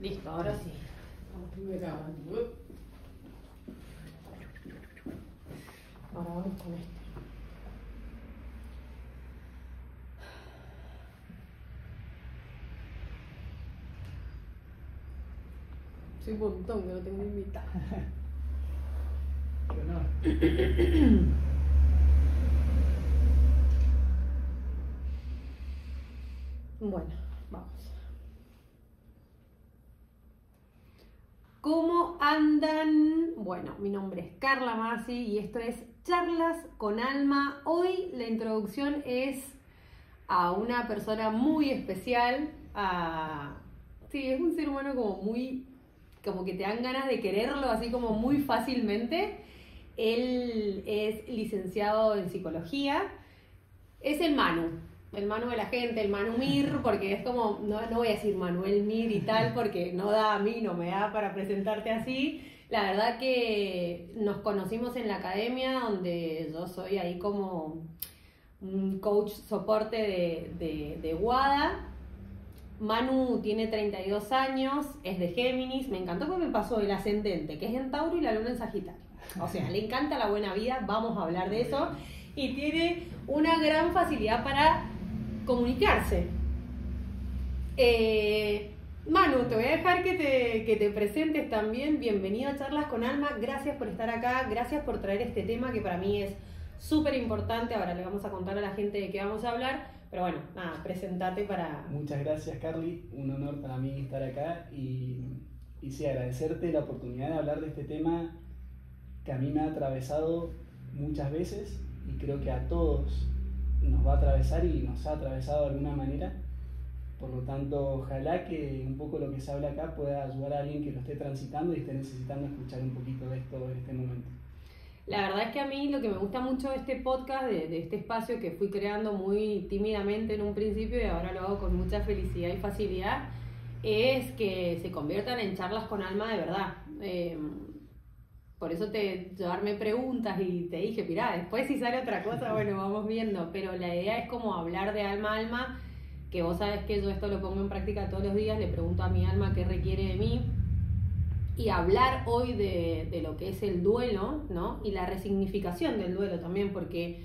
Listo, ahora sí. Vamos grabando. Ahora vamos con esto. Soy un montón que no tengo invitado. Qué honor. Bueno, vamos. ¿Cómo andan? Bueno, mi nombre es Carla Masi y esto es Charlas con Alma. Hoy la introducción es a una persona muy especial. Sí, es un ser humano como que te dan ganas de quererlo así como muy fácilmente. Él es licenciado en psicología. Es el Manu de la gente, el Manu Mir, porque es como, no voy a decir Manuel Mir y tal, porque no me da para presentarte así. La verdad que nos conocimos en la academia, donde yo soy ahí como un coach soporte de WADA. Manu tiene 32 años, es de Géminis. Me encantó que me pasó el ascendente, que es en Tauro, y la luna en Sagitario. O sea, le encanta la buena vida, vamos a hablar de eso. Y tiene una gran facilidad para comunicarse. Manu, te voy a dejar que te presentes también. Bienvenido a Charlas con Alma. Gracias por estar acá, gracias por traer este tema que para mí es súper importante. Ahora le vamos a contar a la gente de qué vamos a hablar. Pero bueno, nada, presentate para... Muchas gracias, Carly. Un honor para mí estar acá y sí, agradecerte la oportunidad de hablar de este tema que a mí me ha atravesado muchas veces y creo que a todos nos va a atravesar y nos ha atravesado de alguna manera. Por lo tanto, ojalá que un poco lo que se habla acá pueda ayudar a alguien que lo esté transitando y esté necesitando escuchar un poquito de esto en este momento. La verdad es que a mí lo que me gusta mucho de este podcast, de este espacio que fui creando muy tímidamente en un principio y ahora lo hago con mucha felicidad y facilidad, es que se conviertan en charlas con alma de verdad. Por eso yo armé preguntas y te dije, mirá, después si sale otra cosa, bueno, vamos viendo. Pero la idea es como hablar de alma a alma, que vos sabés que yo esto lo pongo en práctica todos los días, le pregunto a mi alma qué requiere de mí. Y hablar hoy de lo que es el duelo, ¿no? Y la resignificación del duelo también, porque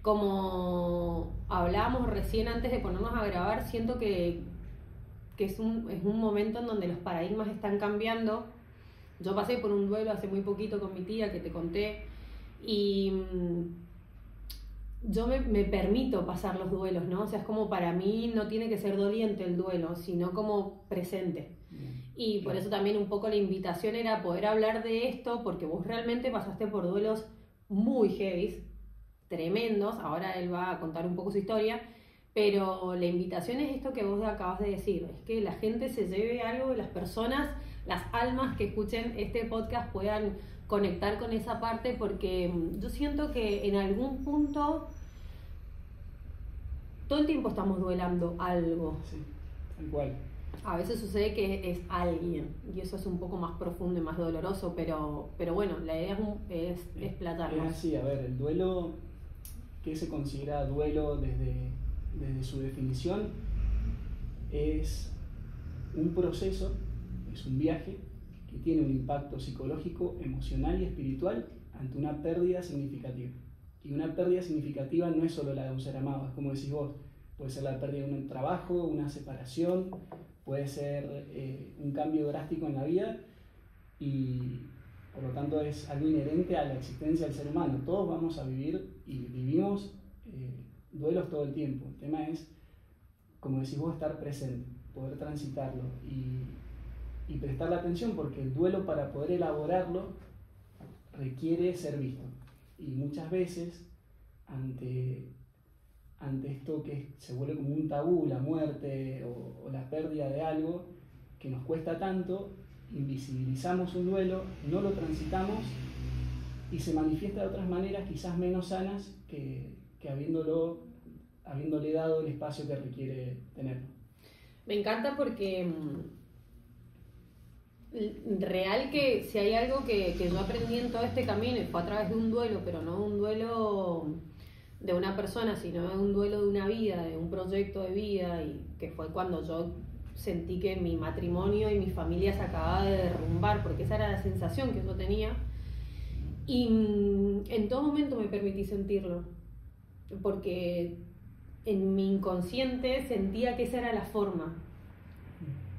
como hablábamos recién antes de ponernos a grabar, siento que es un momento en donde los paradigmas están cambiando. Yo pasé por un duelo hace muy poquito con mi tía, que te conté, y yo me permito pasar los duelos, ¿no? O sea, es como para mí no tiene que ser doliente el duelo, sino como presente. Y por eso también un poco la invitación era poder hablar de esto, porque vos realmente pasaste por duelos muy heavies, tremendos. Ahora él va a contar un poco su historia, pero la invitación es esto que vos acabas de decir, es que la gente se lleve algo, las personas, las almas que escuchen este podcast puedan conectar con esa parte, porque yo siento que en algún punto todo el tiempo estamos duelando algo. Sí, tal cual. A veces sucede que es alguien y eso es un poco más profundo y más doloroso, pero bueno, la idea es explotarlo. Sí, a ver, el duelo, ¿qué se considera duelo desde su definición? Es un proceso, es un viaje que tiene un impacto psicológico, emocional y espiritual ante una pérdida significativa. Y una pérdida significativa no es solo la de un ser amado, es como decís vos, puede ser la pérdida de un trabajo, una separación, puede ser un cambio drástico en la vida y por lo tanto es algo inherente a la existencia del ser humano. Todos vamos a vivir y vivimos duelos todo el tiempo. El tema es, como decís vos, estar presente, poder transitarlo y prestarle atención, porque el duelo, para poder elaborarlo, requiere ser visto. Y muchas veces, ante esto que se vuelve como un tabú, la muerte o la pérdida de algo que nos cuesta tanto, invisibilizamos un duelo, no lo transitamos y se manifiesta de otras maneras quizás menos sanas que habiéndole dado el espacio que requiere tenerlo. Me encanta porque real que si hay algo que yo aprendí en todo este camino y fue a través de un duelo, pero no un duelo de una persona, sino de un duelo de una vida, de un proyecto de vida, y que fue cuando yo sentí que mi matrimonio y mi familia se acababa de derrumbar, porque esa era la sensación que yo tenía. Y en todo momento me permití sentirlo, porque en mi inconsciente sentía que esa era la forma,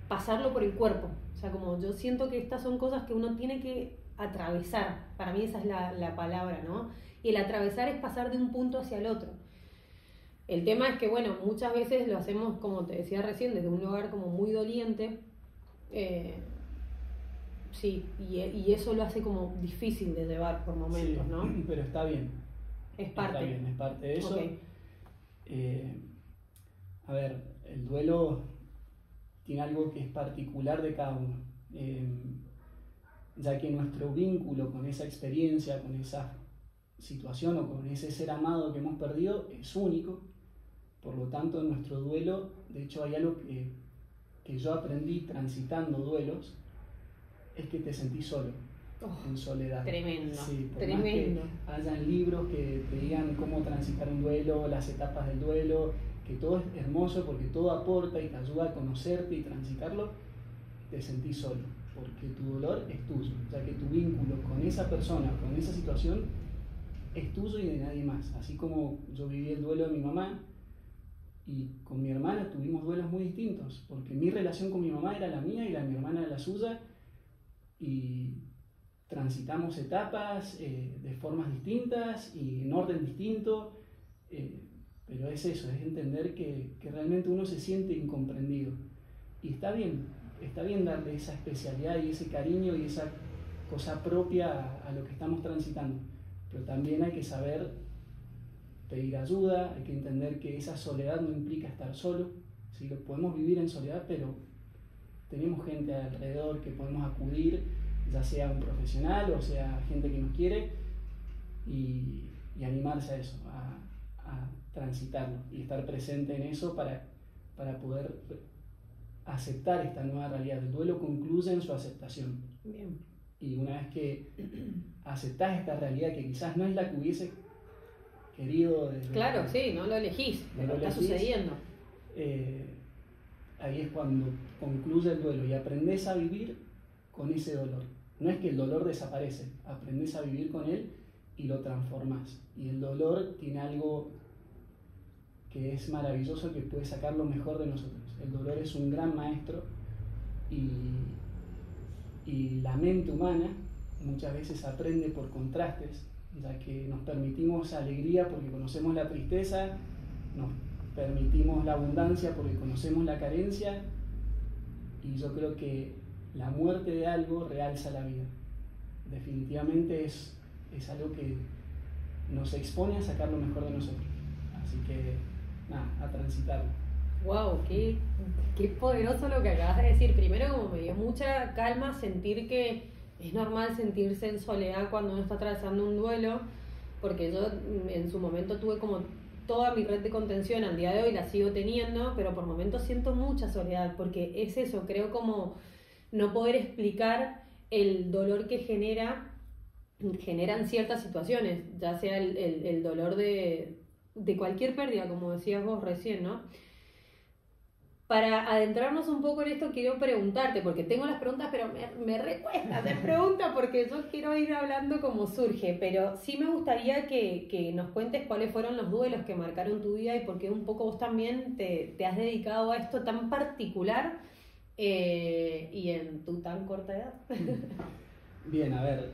pasarlo por el cuerpo. O sea, como yo siento que estas son cosas que uno tiene que atravesar, para mí esa es la palabra, ¿no? Y el atravesar es pasar de un punto hacia el otro. El tema es que, bueno, muchas veces lo hacemos, como te decía recién, desde un lugar como muy doliente. Sí, y eso lo hace como difícil de llevar por momentos, sí, ¿no? Pero está bien. Es parte. Está bien, es parte de eso. Okay. A ver, el duelo tiene algo que es particular de cada uno. Ya que nuestro vínculo con esa experiencia, con esa situación o con ese ser amado que hemos perdido es único. Por lo tanto, en nuestro duelo, de hecho hay algo que yo aprendí transitando duelos, es que te sentís solo, en soledad. Tremendo, sí, por tremendo. Más que hayan libros que te digan cómo transitar un duelo, las etapas del duelo, que todo es hermoso porque todo aporta y te ayuda a conocerte y transitarlo, te sentís solo, porque tu dolor es tuyo, o sea que tu vínculo con esa persona, con esa situación, es tuyo y de nadie más. Así como yo viví el duelo de mi mamá, y con mi hermana tuvimos duelos muy distintos, porque mi relación con mi mamá era la mía y la de mi hermana era la suya, y transitamos etapas de formas distintas y en orden distinto, pero es eso, es entender que realmente uno se siente incomprendido. Y está bien darle esa especialidad y ese cariño y esa cosa propia a lo que estamos transitando, pero también hay que saber pedir ayuda, hay que entender que esa soledad no implica estar solo, ¿sí? Lo podemos vivir en soledad, pero tenemos gente alrededor que podemos acudir, ya sea un profesional o sea gente que nos quiere, y animarse a eso, a transitarlo y estar presente en eso para poder aceptar esta nueva realidad. El duelo concluye en su aceptación. Bien. Y una vez que aceptás esta realidad que quizás no es la que hubiese querido desde claro, sí, no lo elegís, pero está sucediendo. Ahí es cuando concluye el duelo y aprendes a vivir con ese dolor. No es que el dolor desaparece, aprendes a vivir con él y lo transformás. Y el dolor tiene algo que es maravilloso, que puede sacar lo mejor de nosotros. El dolor es un gran maestro y la mente humana muchas veces aprende por contrastes, ya que nos permitimos alegría porque conocemos la tristeza, nos permitimos la abundancia porque conocemos la carencia, y yo creo que la muerte de algo realza la vida. Definitivamente es algo que nos expone a sacar lo mejor de nosotros. Así que, nada, a transitarlo. Wow, qué poderoso lo que acabas de decir. Primero, como me dio mucha calma sentir que es normal sentirse en soledad cuando uno está atravesando un duelo, porque yo en su momento tuve como toda mi red de contención, al día de hoy la sigo teniendo, pero por momentos siento mucha soledad, porque es eso, creo como no poder explicar el dolor que generan ciertas situaciones, ya sea el dolor de cualquier pérdida, como decías vos recién, ¿no? Para adentrarnos un poco en esto, quiero preguntarte, porque tengo las preguntas, pero me recuesta hacer preguntas porque yo quiero ir hablando como surge, pero sí me gustaría que nos cuentes cuáles fueron los duelos que marcaron tu vida y por qué un poco vos también te has dedicado a esto tan particular y en tu tan corta edad. Bien, a ver,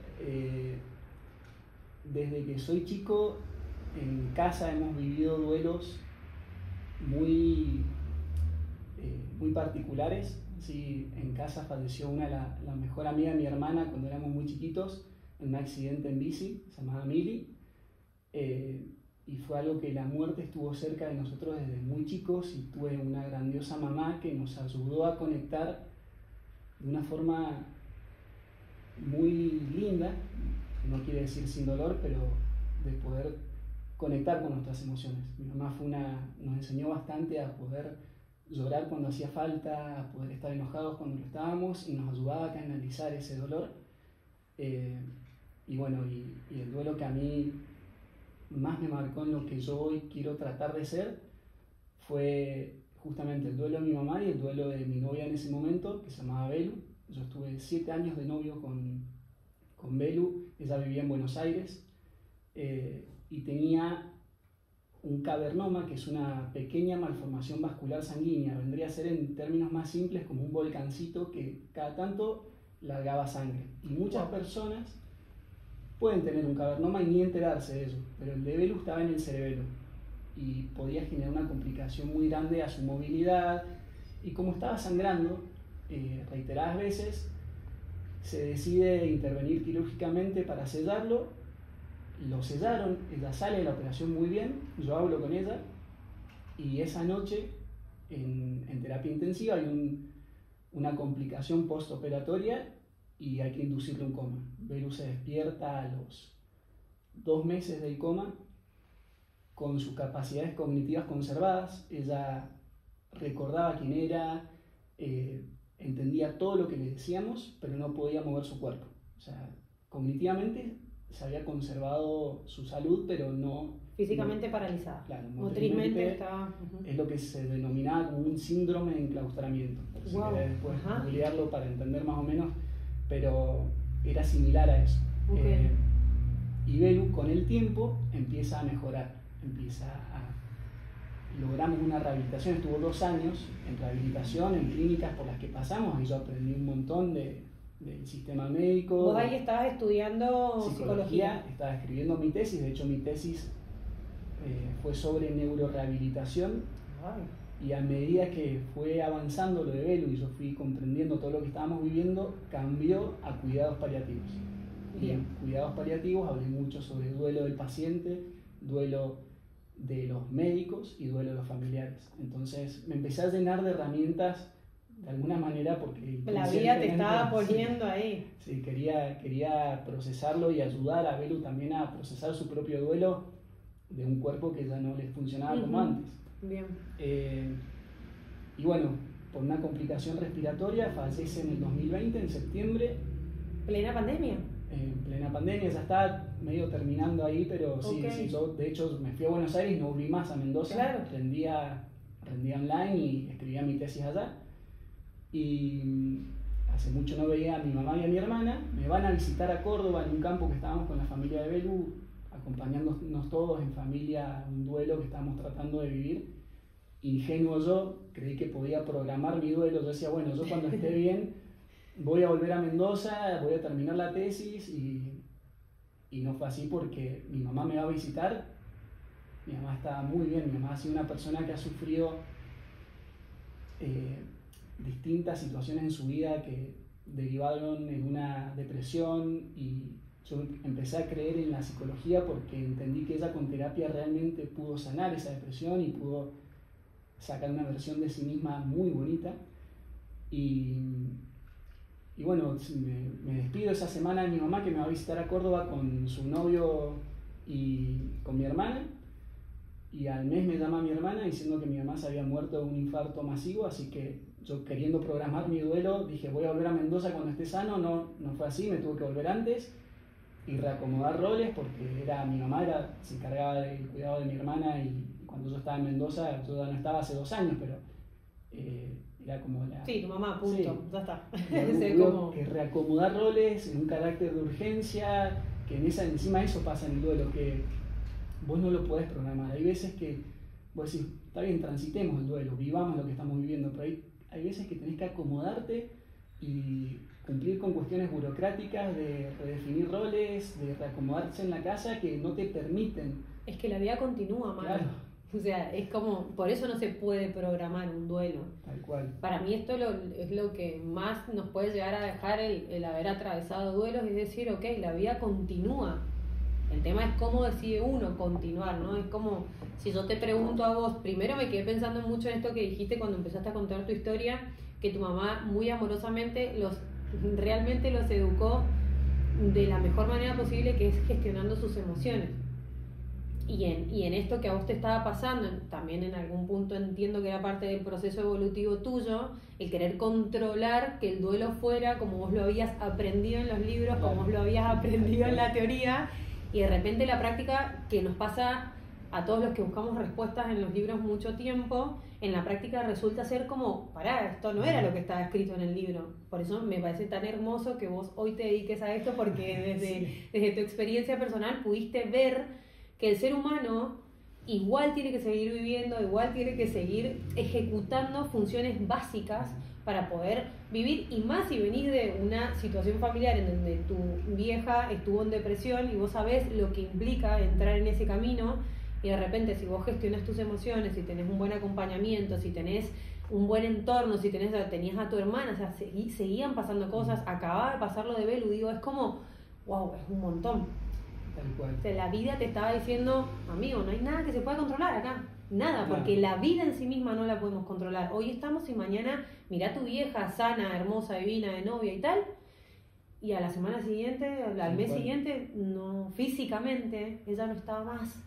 desde que soy chico en casa hemos vivido duelos muy particulares. Sí, en casa falleció la mejor amiga de mi hermana cuando éramos muy chiquitos en un accidente en bici, se llamaba Mili, y fue algo que la muerte estuvo cerca de nosotros desde muy chicos, y tuve una grandiosa mamá que nos ayudó a conectar de una forma muy linda, no quiere decir sin dolor, pero de poder conectar con nuestras emociones. Mi mamá nos enseñó bastante a poder llorar cuando hacía falta, a poder estar enojados cuando lo estábamos, y nos ayudaba a canalizar ese dolor. Y bueno, y el duelo que a mí más me marcó en lo que yo hoy quiero tratar de ser fue justamente el duelo de mi mamá y el duelo de mi novia en ese momento, que se llamaba Belu. Yo estuve 7 años de novio con Belu, ella vivía en Buenos Aires y tenía un cavernoma, que es una pequeña malformación vascular sanguínea. Vendría a ser, en términos más simples, como un volcancito que cada tanto largaba sangre. Y muchas personas pueden tener un cavernoma y ni enterarse de eso, pero el de Belu estaba en el cerebelo y podía generar una complicación muy grande a su movilidad. Y como estaba sangrando reiteradas veces, se decide intervenir quirúrgicamente para sellarlo. Lo sellaron, ella sale de la operación muy bien, yo hablo con ella y esa noche en terapia intensiva hay una complicación postoperatoria y hay que inducirle un coma. Belu se despierta a los 2 meses del coma con sus capacidades cognitivas conservadas. Ella recordaba quién era, entendía todo lo que le decíamos, pero no podía mover su cuerpo. O sea, cognitivamente se había conservado su salud, pero no... Físicamente paralizada. Claro, motrizmente estaba... Es lo que se denominaba como un síndrome de enclaustramiento. Si querés después googlearlo para entender más o menos, pero era similar a eso. Y Belu con el tiempo empieza a mejorar, logramos una rehabilitación, estuvo 2 años en rehabilitación, en clínicas por las que pasamos, y yo aprendí un montón del sistema médico. ¿Vos ahí estabas estudiando psicología? Estaba escribiendo mi tesis, de hecho mi tesis fue sobre neurorehabilitación. Y a medida que fue avanzando lo de Belu y yo fui comprendiendo todo lo que estábamos viviendo, cambió a cuidados paliativos. Y en cuidados paliativos hablé mucho sobre duelo del paciente, duelo de los médicos y duelo de los familiares. Entonces me empecé a llenar de herramientas de alguna manera porque... La vida te estaba poniendo ahí. Sí, quería procesarlo y ayudar a Belu también a procesar su propio duelo de un cuerpo que ya no le funcionaba como antes. Bien. Y bueno, por una complicación respiratoria fallece en el 2020, en septiembre. ¿Plena pandemia? En plena pandemia, ya estaba medio terminando ahí, pero sí, yo de hecho me fui a Buenos Aires y no volví más a Mendoza. Claro. Rendía online y escribía mi tesis allá. Y hace mucho no veía a mi mamá y a mi hermana. Me van a visitar a Córdoba en un campo que estábamos con la familia de Belu, acompañándonos todos en familia, un duelo que estábamos tratando de vivir. Ingenuo yo, creí que podía programar mi duelo. Yo decía, bueno, yo cuando esté bien voy a volver a Mendoza, voy a terminar la tesis, y no fue así porque mi mamá me va a visitar. Mi mamá estaba muy bien, mi mamá ha sido una persona que ha sufrido distintas situaciones en su vida que derivaron en una depresión, y yo empecé a creer en la psicología porque entendí que ella con terapia realmente pudo sanar esa depresión y pudo sacar una versión de sí misma muy bonita. Y bueno, me despido esa semana de mi mamá, que me va a visitar a Córdoba con su novio y con mi hermana, y al mes me llama mi hermana diciendo que mi mamá se había muerto de un infarto masivo. Así que yo, queriendo programar mi duelo, dije voy a volver a Mendoza cuando esté sano. No fue así, me tuve que volver antes y reacomodar roles, porque mi mamá se encargaba del cuidado de mi hermana, y cuando yo estaba en Mendoza, yo ya no estaba hace 2 años, pero era como la... Sí, tu mamá, punto, sí, ya está. Como que reacomodar roles en un carácter de urgencia, que encima eso pasa en el duelo, que vos no lo podés programar. Hay veces que vos decís, está bien, transitemos el duelo, vivamos lo que estamos viviendo, pero hay veces que tenés que acomodarte y cumplir con cuestiones burocráticas de redefinir roles, de reacomodarse en la casa, que no te permiten. Es que la vida continúa, Manu. Claro. O sea, es como, por eso no se puede programar un duelo. Tal cual. Para mí esto es lo que más nos puede llegar a dejar el haber atravesado duelos, es decir, ok, la vida continúa. El tema es cómo decide uno continuar, ¿no? Es como, si yo te pregunto a vos, primero me quedé pensando mucho en esto que dijiste cuando empezaste a contar tu historia, que tu mamá muy amorosamente realmente los educó de la mejor manera posible, que es gestionando sus emociones. Y en esto que a vos te estaba pasando, también en algún punto entiendo que era parte del proceso evolutivo tuyo, el querer controlar que el duelo fuera como vos lo habías aprendido en los libros, como vos lo habías aprendido en la teoría, y de repente la práctica que nos pasa a todos los que buscamos respuestas en los libros mucho tiempo, en la práctica resulta ser como, pará, esto no era lo que estaba escrito en el libro. Por eso me parece tan hermoso que vos hoy te dediques a esto, porque desde tu experiencia personal pudiste ver que el ser humano igual tiene que seguir viviendo, igual tiene que seguir ejecutando funciones básicas para poder vivir, y más si venís de una situación familiar en donde tu vieja estuvo en depresión y vos sabés lo que implica entrar en ese camino, y de repente si vos gestionas tus emociones, si tenés un buen acompañamiento, si tenés un buen entorno, si tenías a tu hermana, o sea, seguían pasando cosas, acababa de pasar lo de Belu, digo, es como, wow, es un montón. Tal cual. O sea, la vida te estaba diciendo, amigo, no hay nada que se pueda controlar acá. Nada, Claro. porque la vida en sí misma no la podemos controlar. Hoy estamos y mañana, mirá tu vieja sana, hermosa, divina, de novia y tal, y a la semana siguiente, al mes siguiente, no, físicamente, ella no estaba más.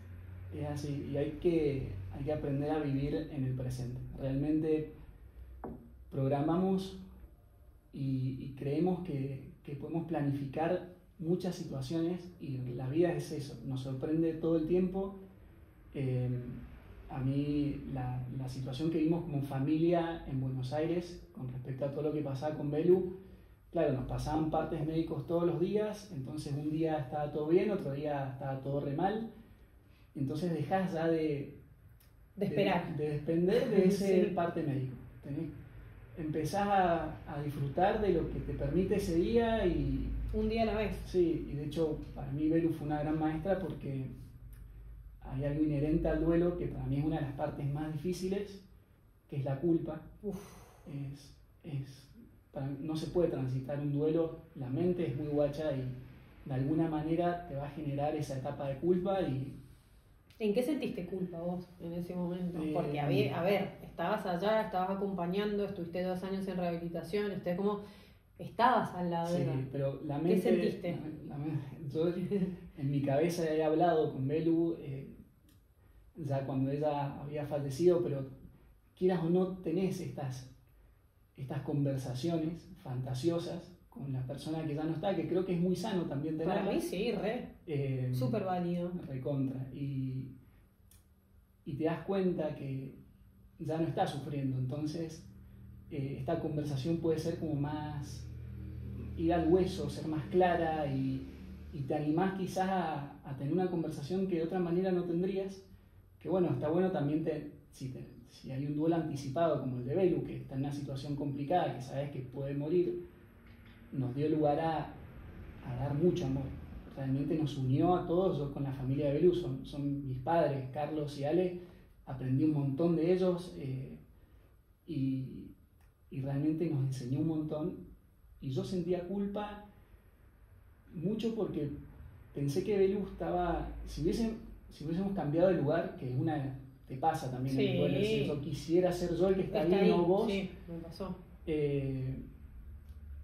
Es así, y hay que aprender a vivir en el presente. Realmente programamos y creemos que podemos planificar muchas situaciones, y la vida es eso, nos sorprende todo el tiempo. A mí la situación que vimos como familia en Buenos Aires con respecto a todo lo que pasaba con Belu, claro, nos pasaban partes médicos todos los días, entonces un día estaba todo bien, otro día estaba todo re mal, entonces dejás ya de esperar, de depender de ese sí. parte médico. Empezás a disfrutar de lo que te permite ese día, y Un día a la vez. sí, y de hecho para mí Belu fue una gran maestra, porque hay algo inherente al duelo que para mí es una de las partes más difíciles, que es la culpa. No se puede transitar un duelo, la mente es muy guacha y de alguna manera te va a generar esa etapa de culpa. Y ¿en qué sentiste culpa vos en ese momento? Porque, a ver, estabas allá, estabas acompañando, estuviste 2 años en rehabilitación, estabas al lado de ella. Sí, pero la mente... ¿Qué sentiste? Yo en mi cabeza he hablado con Belu, ya cuando ella había fallecido, pero quieras o no tenés estas conversaciones fantasiosas con la persona que ya no está, que creo que es muy sano también tenerlas. Para mí sí, súper válido. Recontra. Y te das cuenta que ya no está sufriendo, entonces esta conversación puede ser como más ir al hueso, ser más clara, y te animás quizás a tener una conversación que de otra manera no tendrías. Que bueno, está bueno también si hay un duelo anticipado como el de Belu, que está en una situación complicada, que sabes que puede morir, nos dio lugar a dar mucho amor. Realmente nos unió a todos. Yo con la familia de Belu, son mis padres, Carlos y Ale, aprendí un montón de ellos, y realmente nos enseñó un montón. Y yo sentía culpa mucho porque pensé que Belu estaba, si hubiésemos cambiado de lugar, que te pasa también, sí. Bueno, si yo quisiera ser yo el que está ahí, no vos. Sí, me pasó.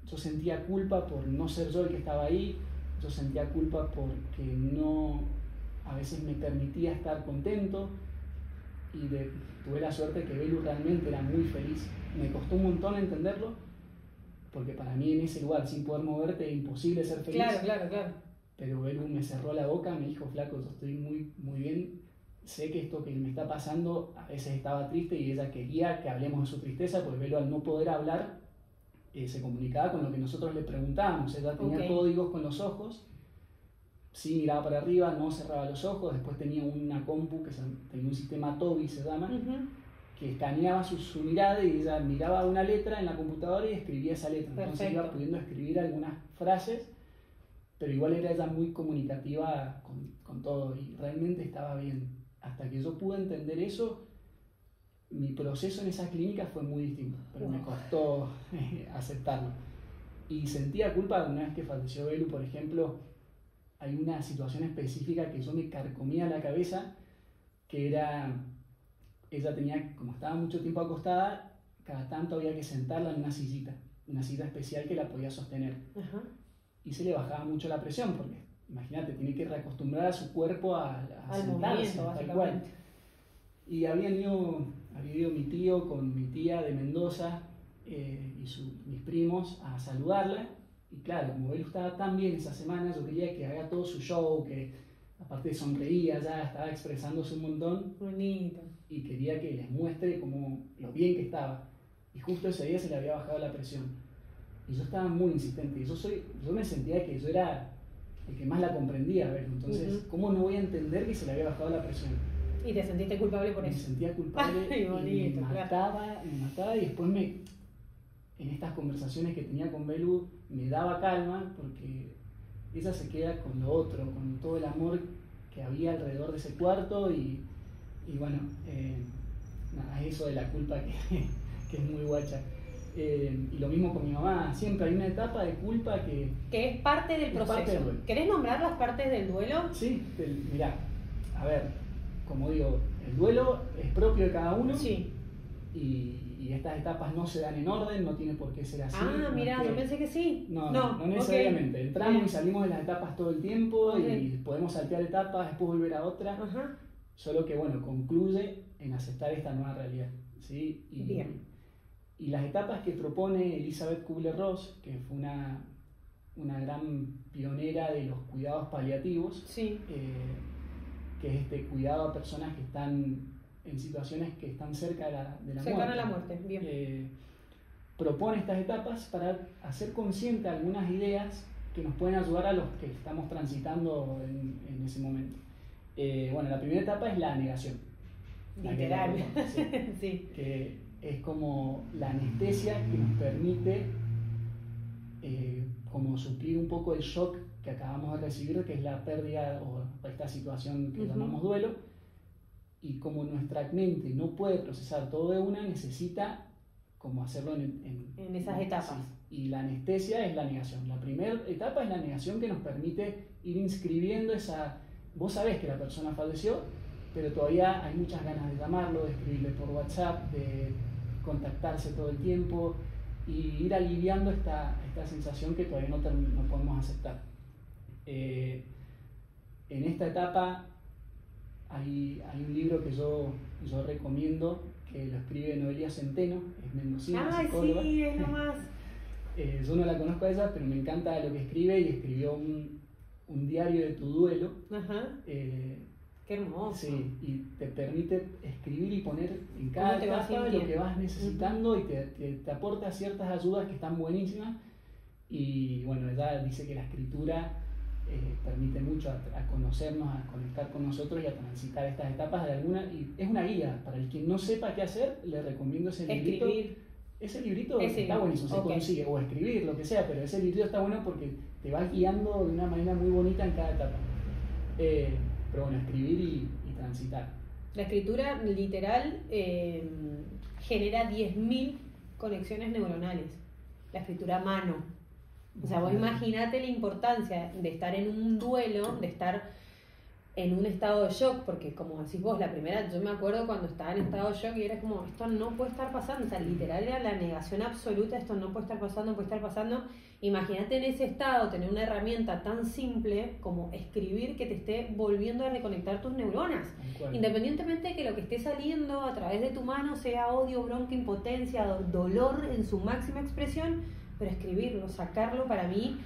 Yo sentía culpa por no ser yo el que estaba ahí, yo sentía culpa porque no, a veces me permitía estar contento, y tuve la suerte que Belu realmente era muy feliz. Me costó un montón entenderlo, porque para mí en ese lugar, sin poder moverte, es imposible ser feliz. Claro. Pero Belu me cerró la boca, me dijo, flaco, yo estoy muy, muy bien, sé que esto que me está pasando, a veces estaba triste, y ella quería que hablemos de su tristeza, porque Belu, al no poder hablar, se comunicaba con lo que nosotros le preguntábamos. Ella tenía códigos con los ojos, sí miraba para arriba, no cerraba los ojos. Después tenía una compu que tenía un sistema Toby, se llama, que escaneaba su mirada, y ella miraba una letra en la computadora y escribía esa letra. Perfecto. Entonces iba pudiendo escribir algunas frases, pero igual era ella muy comunicativa con todo, y realmente estaba bien. Hasta que yo pude entender eso, mi proceso en esa clínica fue muy distinto, pero me costó aceptarlo. Y sentía culpa una vez que falleció Belu, por ejemplo. Hay una situación específica que yo me carcomía la cabeza, que era, ella tenía, como estaba mucho tiempo acostada, cada tanto había que sentarla en una silla especial que la podía sostener. Ajá. Y se le bajaba mucho la presión, porque imagínate, tiene que reacostumbrar a su cuerpo a sentarse, tal cual. Y había ido mi tío con mi tía de Mendoza, y mis primos a saludarla. Y claro, como él estaba tan bien esa semana, yo quería que haga todo su show, que aparte sonreía ya, estaba expresándose un montón. Bonito. Y quería que les muestre como lo bien que estaba. Y justo ese día se le había bajado la presión. Y yo estaba muy insistente. Y yo me sentía que yo era el que más la comprendía, a ver. Entonces, ¿cómo no voy a entender que se le había bajado la presión? ¿Y te sentiste culpable por eso? Me sentía culpable. Ay, bonito, y me mataba. Y después en estas conversaciones que tenía con Belu, me daba calma porque ella se queda con lo otro, con todo el amor que había alrededor de ese cuarto. Y bueno, nada, eso de la culpa que es muy guacha. Y lo mismo con mi mamá, siempre hay una etapa de culpa que es parte del proceso. Parte del duelo. ¿Querés nombrar las partes del duelo? Sí, mirá, a ver, como digo, el duelo es propio de cada uno. Sí. Y estas etapas no se dan en orden, no tiene por qué ser así. Ah, mirá, yo pensé que sí. No necesariamente. Okay. Entramos y salimos de las etapas todo el tiempo Okay. y podemos saltear etapas, después volver a otra. Ajá. Solo que, bueno, concluye en aceptar esta nueva realidad. ¿Sí? Bien. Y las etapas que propone Elizabeth Kubler-Ross, que fue una gran pionera de los cuidados paliativos, sí. Que es este cuidado a personas que están en situaciones que están cerca de la muerte. Cercana a la muerte, bien. Propone estas etapas para hacer consciente algunas ideas que nos pueden ayudar a los que estamos transitando en ese momento. Bueno, la primera etapa es la negación. Literal. Sí. Sí. Que es como la anestesia que nos permite como suplir un poco el shock que acabamos de recibir, que es la pérdida o esta situación que llamamos duelo. Y como nuestra mente no puede procesar todo de una, necesita como hacerlo en esas etapas. Sí. Y la anestesia es la negación. La primera etapa es la negación, que nos permite ir inscribiendo esa... Vos sabés que la persona falleció, pero todavía hay muchas ganas de llamarlo, de escribirle por WhatsApp, de contactarse todo el tiempo y ir aliviando esta sensación que todavía no podemos aceptar. En esta etapa hay un libro que yo recomiendo, que lo escribe Noelia Centeno, es mendocina, psicóloga. Sí, es nomás. Yo no la conozco a ella, pero me encanta lo que escribe, y escribió un diario de tu duelo. Ajá. Qué hermoso. Sí, y te permite escribir y poner en cada etapa lo que vas necesitando, y te aporta ciertas ayudas que están buenísimas. Y bueno, ella dice que la escritura permite mucho a conocernos, a conectar con nosotros y a transitar estas etapas de alguna, y es una guía. Para el que no sepa qué hacer, le recomiendo ese librito. Ese librito está buenísimo, se consigue, o escribir, lo que sea, pero ese librito está bueno porque te va guiando de una manera muy bonita en cada etapa. Pero bueno, escribir y transitar. La escritura literal genera 10.000 conexiones neuronales. La escritura a mano. O sea, vos imaginate la importancia de estar en un duelo, de estar en un estado de shock, porque como decís vos, la primera, yo me acuerdo cuando estaba en estado de shock y era como, esto no puede estar pasando, o sea, literal era la negación absoluta, esto no puede estar pasando, no puede estar pasando. Imagínate en ese estado tener una herramienta tan simple como escribir, que te esté volviendo a reconectar tus neuronas, independientemente de que lo que esté saliendo a través de tu mano sea odio, bronca, impotencia, dolor en su máxima expresión, pero escribirlo, sacarlo, para mí,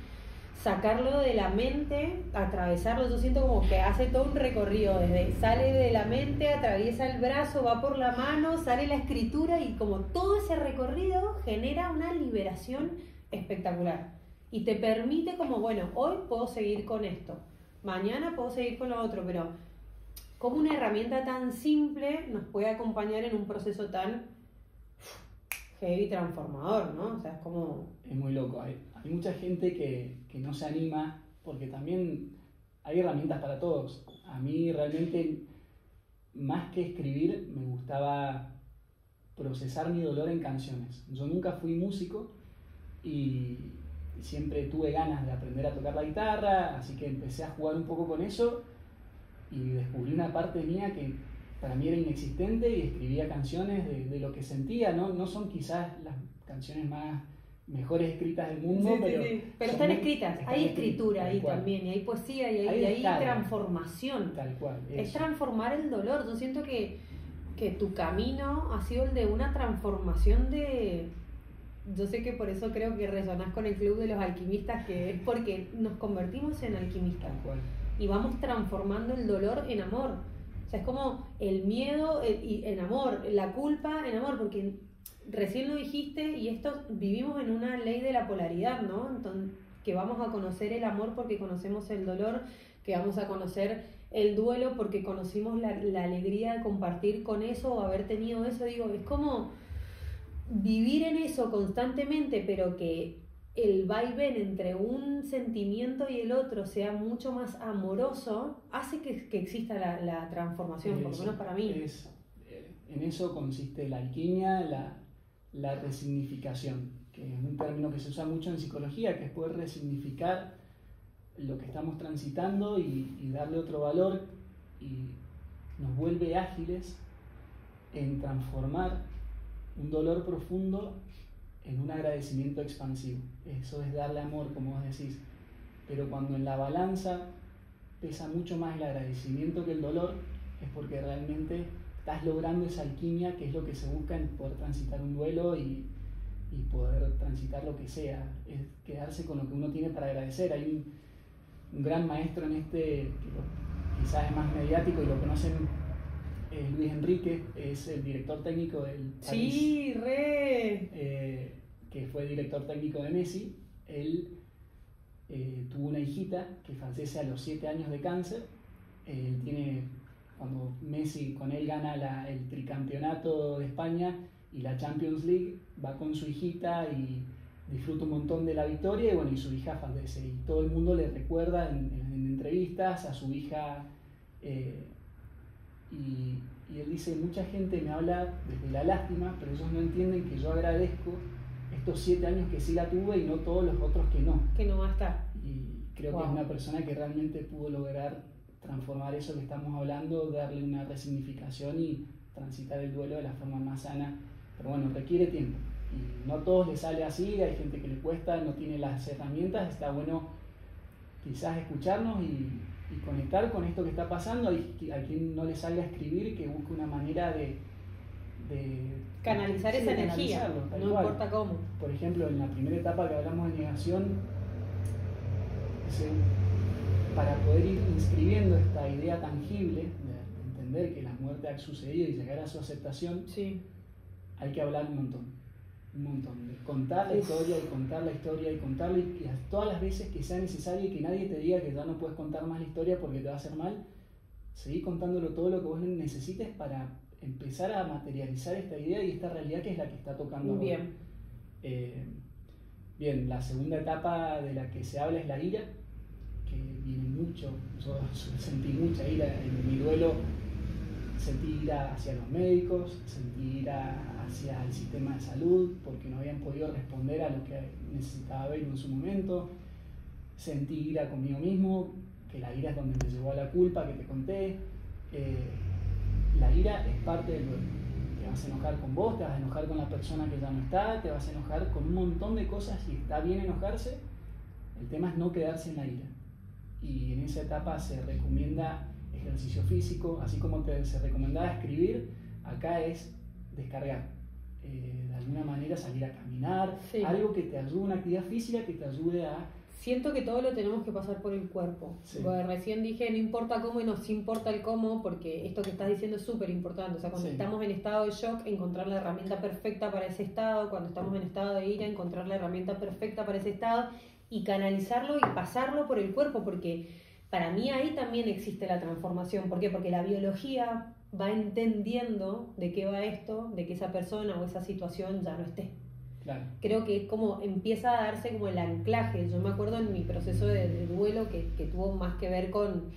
sacarlo de la mente, atravesarlo, yo siento como que hace todo un recorrido, desde sale de la mente, atraviesa el brazo, va por la mano, sale la escritura, y como todo ese recorrido genera una liberación espectacular y te permite como, bueno, hoy puedo seguir con esto, mañana puedo seguir con lo otro, pero como una herramienta tan simple nos puede acompañar en un proceso tan heavy transformador, ¿no? O sea, es como... Es muy loco. Hay mucha gente que no se anima, porque también hay herramientas para todos. A mí realmente, más que escribir, me gustaba procesar mi dolor en canciones. Yo nunca fui músico y siempre tuve ganas de aprender a tocar la guitarra, así que empecé a jugar un poco con eso y descubrí una parte mía que para mí era inexistente, y escribía canciones de lo que sentía. No son quizás las canciones mejores escritas del mundo, pero están escritas, hay escritura ahí también, y hay poesía, y hay transformación. Tal cual. Es transformar el dolor. Yo siento que tu camino ha sido el de una transformación de... Yo sé que por eso creo que resonás con el Club de los Alquimistas, que es porque nos convertimos en alquimistas. Tal cual. y vamos transformando el dolor en amor. O sea, es como el miedo en amor, la culpa en amor, porque recién lo dijiste y esto vivimos en una ley de la polaridad, ¿no? Entonces, que vamos a conocer el amor porque conocemos el dolor, que vamos a conocer el duelo porque conocimos la alegría de compartir con eso o haber tenido eso. Digo, es como vivir en eso constantemente, pero que el vaivén entre un sentimiento y el otro sea mucho más amoroso, hace que exista la transformación, por lo menos para mí. En eso consiste la alquimia, la resignificación, que es un término que se usa mucho en psicología, que es poder resignificar lo que estamos transitando y darle otro valor, y nos vuelve ágiles en transformar un dolor profundo en un agradecimiento expansivo. Eso es darle amor, como vos decís. Pero cuando en la balanza pesa mucho más el agradecimiento que el dolor, es porque realmente estás logrando esa alquimia, que es lo que se busca en poder transitar un duelo y poder transitar lo que sea. Es quedarse con lo que uno tiene para agradecer. Hay un gran maestro en que quizás es más mediático y lo conocen, Luis Enrique, es el director técnico del París. Sí, Que fue director técnico de Messi. Él tuvo una hijita que fallece a los 7 años de cáncer. Cuando Messi con él gana el tricampeonato de España y la Champions League, va con su hijita y disfruta un montón de la victoria, y bueno, y su hija fallece, y todo el mundo le recuerda en entrevistas a su hija, y él dice: mucha gente me habla desde la lástima, pero ellos no entienden que yo agradezco estos 7 años que sí la tuve y no todos los otros que no. Que no va a estar. Y creo que es una persona que realmente pudo lograr transformar eso que estamos hablando, darle una resignificación y transitar el duelo de la forma más sana. Pero bueno, requiere tiempo. Y no a todos les sale así, hay gente que le cuesta, no tiene las herramientas. Está bueno quizás escucharnos y conectar con esto que está pasando. A quien no le salga a escribir, que busque una manera de canalizar esa energía, no importa cómo. Por ejemplo, en la primera etapa que hablamos de negación, para poder ir inscribiendo esta idea tangible de entender que la muerte ha sucedido y llegar a su aceptación, sí, hay que hablar un montón, de contar la historia y contar la historia y contarla, y todas las veces que sea necesario, y que nadie te diga que ya no puedes contar más la historia porque te va a hacer mal. Seguir contándolo todo lo que vos necesites para empezar a materializar esta idea y esta realidad que es la que está tocando bien ahora. Bien, la segunda etapa de la que se habla es la ira, que viene mucho. Yo sentí mucha ira en mi duelo. Sentí ira hacia los médicos, sentí ira hacia el sistema de salud porque no habían podido responder a lo que necesitaba ver en su momento. Sentí ira conmigo mismo, que la ira es donde me llevó a la culpa que te conté. La ira es parte del duelo. Te vas a enojar con vos, te vas a enojar con la persona que ya no está, te vas a enojar con un montón de cosas, y está bien enojarse. El tema es no quedarse en la ira. Y en esa etapa se recomienda ejercicio físico, así como se recomendaba escribir. Acá es descargar, de alguna manera salir a caminar, sí, algo que te ayude, una actividad física que te ayude a... Siento que todo lo tenemos que pasar por el cuerpo. Sí. Porque recién dije, no importa cómo, y nos importa el cómo, porque esto que estás diciendo es súper importante. O sea, cuando estamos en estado de shock, encontrar la herramienta perfecta para ese estado. Cuando estamos en estado de ira, encontrar la herramienta perfecta para ese estado y canalizarlo y pasarlo por el cuerpo, porque para mí ahí también existe la transformación. ¿Por qué? Porque la biología va entendiendo de qué va esto, de que esa persona o esa situación ya no esté. Claro. Creo que como empieza a darse como el anclaje. Yo me acuerdo en mi proceso de duelo que tuvo más que ver con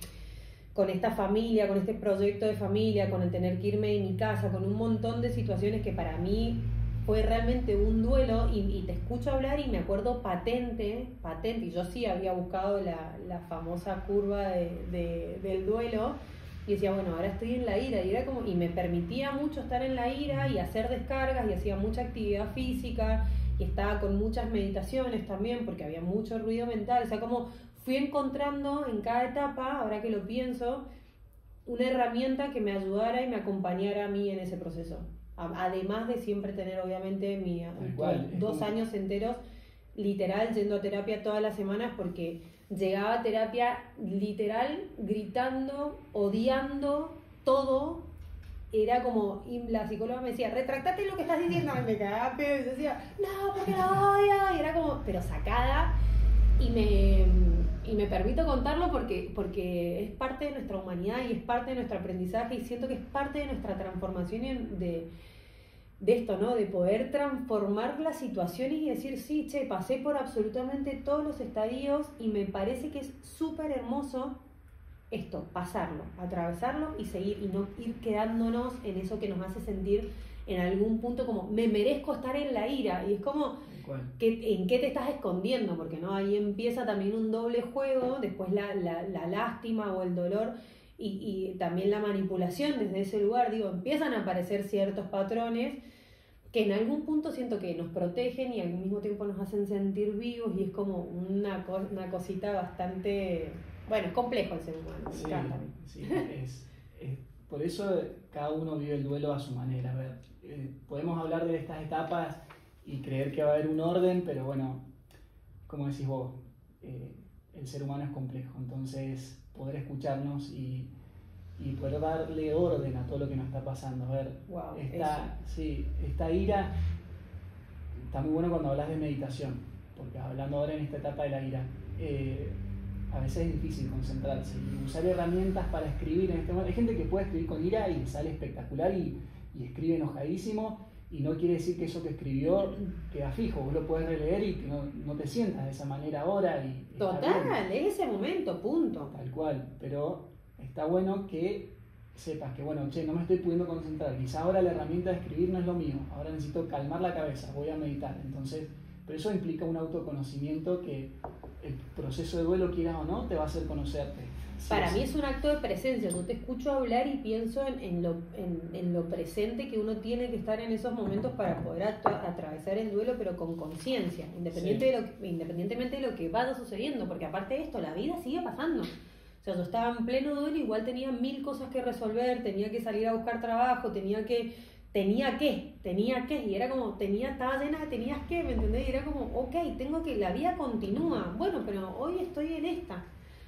esta familia, con este proyecto de familia, con el tener que irme de mi casa, con un montón de situaciones que para mí fue realmente un duelo, y te escucho hablar y me acuerdo patente, y yo sí había buscado la famosa curva del duelo, y decía, bueno, ahora estoy en la ira, y era como, y me permitía mucho estar en la ira y hacer descargas, y hacía mucha actividad física, y estaba con muchas meditaciones también, porque había mucho ruido mental. O sea, como fui encontrando en cada etapa, ahora que lo pienso, una herramienta que me ayudara y me acompañara a mí en ese proceso. Además de siempre tener, obviamente, 2 años enteros literal yendo a terapia todas las semanas porque llegaba a terapia literal gritando, odiando todo. Era como, y la psicóloga me decía, retractate lo que estás diciendo, y me cagaba pedo, y yo decía, no, porque lo odio, y era como, pero sacada, y me permito contarlo porque es parte de nuestra humanidad y es parte de nuestro aprendizaje, y siento que es parte de nuestra transformación de esto, ¿no? De poder transformar las situaciones y decir, sí, che, pasé por absolutamente todos los estadios, y me parece que es súper hermoso esto, pasarlo, atravesarlo y seguir, y no ir quedándonos en eso que nos hace sentir en algún punto como me merezco estar en la ira, y es como ¿en qué te estás escondiendo? Porque no, ahí empieza también un doble juego, después la lástima o el dolor y también la manipulación desde ese lugar, digo, empiezan a aparecer ciertos patrones que en algún punto siento que nos protegen y al mismo tiempo nos hacen sentir vivos, y es como una cosita bastante... Bueno, es complejo el ser humano, sí, me encanta. Sí, por eso cada uno vive el duelo a su manera. A ver, podemos hablar de estas etapas y creer que va a haber un orden, pero bueno, como decís vos, el ser humano es complejo, entonces poder escucharnos y poder darle orden a todo lo que nos está pasando. A ver, wow, esta ira está muy bueno cuando hablas de meditación, porque hablando ahora en esta etapa de la ira, a veces es difícil concentrarse y usar herramientas para escribir en este momento. Hay gente que puede escribir con ira y sale espectacular y escribe enojadísimo, y no quiere decir que eso que escribió queda fijo, vos lo puedes releer y que no te sientas de esa manera ahora. Total, es ese momento, punto. Tal cual, pero está bueno que sepas que, bueno, che, no me estoy pudiendo concentrar, quizá ahora la herramienta de escribir no es lo mío, ahora necesito calmar la cabeza, voy a meditar. Entonces, pero eso implica un autoconocimiento que el proceso de duelo, quieras o no, te va a hacer conocerte. Para mí es un acto de presencia. Yo te escucho hablar y pienso en lo presente que uno tiene que estar en esos momentos para poder atravesar el duelo, pero con conciencia, independientemente de lo que vaya sucediendo, porque aparte de esto, la vida sigue pasando. O sea, yo estaba en pleno duelo, igual tenía 1000 cosas que resolver, tenía que salir a buscar trabajo, tenía que, y era como, estaba llena de tenías que, ¿me entendés? Y era como, ok, la vida continúa, bueno, pero hoy estoy en esta.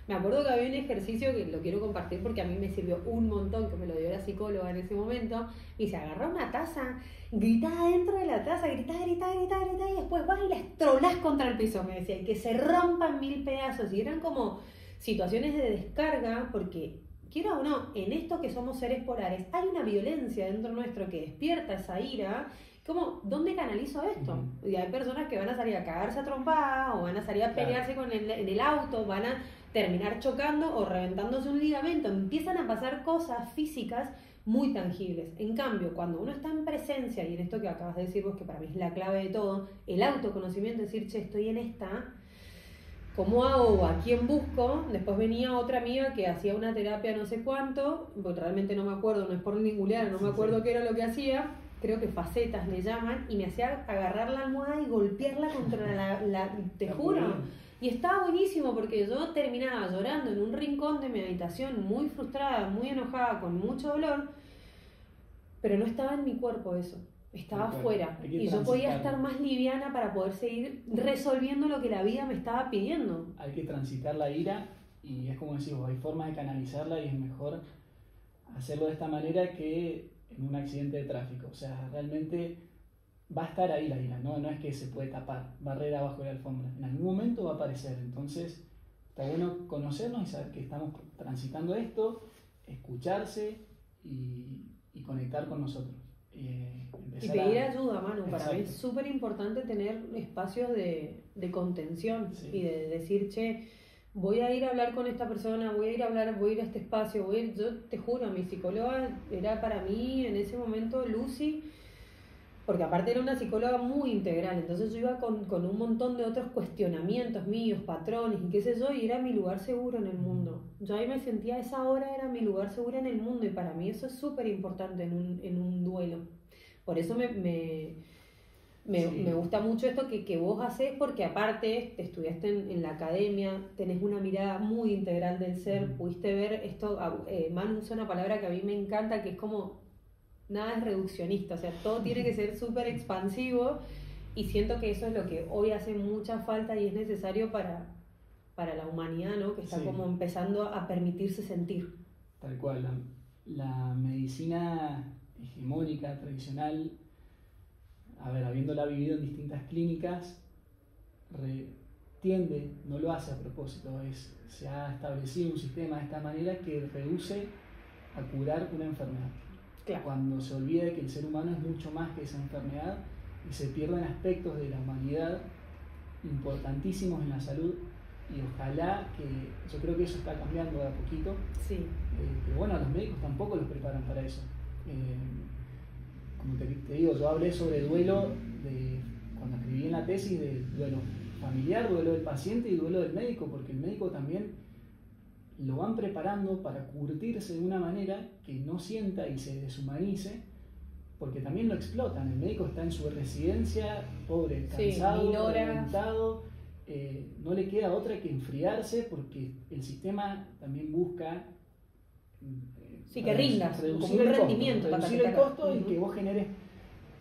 Me acuerdo que había un ejercicio que lo quiero compartir porque a mí me sirvió un montón, que me lo dio la psicóloga en ese momento, y se agarra una taza, grita dentro de la taza, grita, y después vas y la estrolás contra el piso, me decía, y que se rompan 1000 pedazos, y eran como situaciones de descarga, porque quiera o no, en esto que somos seres polares, hay una violencia dentro nuestro que despierta esa ira. ¿Cómo? ¿Dónde canalizo esto? Y hay personas que van a salir a cagarse a trompadas, o van a salir a pelearse en el auto, van a terminar chocando o reventándose un ligamento. Empiezan a pasar cosas físicas muy tangibles. En cambio, cuando uno está en presencia, y en esto que acabas de decir vos, que para mí es la clave de todo, el autoconocimiento, decir, che, estoy en esta, ¿cómo hago? ¿A quién busco? Después venía otra amiga que hacía una terapia no sé cuánto, porque realmente no me acuerdo, no es por ningunear, no me acuerdo qué era lo que hacía, creo que facetas le llaman, y me hacía agarrar la almohada y golpearla contra te juro. Y estaba buenísimo porque yo terminaba llorando en un rincón de mi habitación, muy frustrada, muy enojada, con mucho dolor, pero no estaba en mi cuerpo eso. Estaba afuera, y yo podía estar más liviana para poder seguir resolviendo lo que la vida me estaba pidiendo. Hay que transitar la ira, y es como decís vos, hay formas de canalizarla, y es mejor hacerlo de esta manera que en un accidente de tráfico. O sea, realmente va a estar ahí la ira, no es que se puede tapar, barrer abajo de la alfombra, en algún momento va a aparecer. Entonces está bueno conocernos y saber que estamos transitando esto, escucharse y conectar con nosotros. Y pedir ayuda, Manu. Para mí es súper importante tener espacios de contención, y de decir, che, voy a ir a hablar con esta persona, voy a ir a este espacio, yo te juro, mi psicóloga era para mí en ese momento Lucy, porque aparte era una psicóloga muy integral, entonces yo iba con un montón de otros cuestionamientos míos, patrones y qué sé yo, y era mi lugar seguro en el mundo. Yo ahí me sentía, esa hora era mi lugar seguro en el mundo, y para mí eso es súper importante en un duelo. Por eso me gusta mucho esto que vos hacés, porque aparte te estudiaste en la academia, tenés una mirada muy integral del ser, pudiste ver esto. Manu usa una palabra que a mí me encanta, que es como, nada es reduccionista, o sea, todo tiene que ser súper expansivo, Y siento que eso es lo que hoy hace mucha falta y es necesario para la humanidad, ¿no? Que está Sí. como empezando a permitirse sentir. Tal cual, la medicina hegemónica, tradicional, a ver, habiéndola vivido en distintas clínicas, tiende, no lo hace a propósito, se ha establecido un sistema de esta manera que reduce a curar una enfermedad. Claro. Cuando se olvida de que el ser humano es mucho más que esa enfermedad y se pierden aspectos de la humanidad importantísimos en la salud, y ojalá que, yo creo que eso está cambiando de a poquito, Sí. pero bueno, a los médicos tampoco los preparan para eso. Como te digo, yo hablé sobre duelo cuando escribí en la tesis, de duelo familiar, duelo del paciente y duelo del médico, porque el médico también lo van preparando para curtirse de una manera que no sienta y se deshumanice, porque también lo explotan. El médico está en su residencia, pobre, cansado, 1000 horas. reventado, no le queda otra que enfriarse, porque el sistema también busca Sí, que rindas, reducir como un el costo, rendimiento. reducir el costo y que vos generes.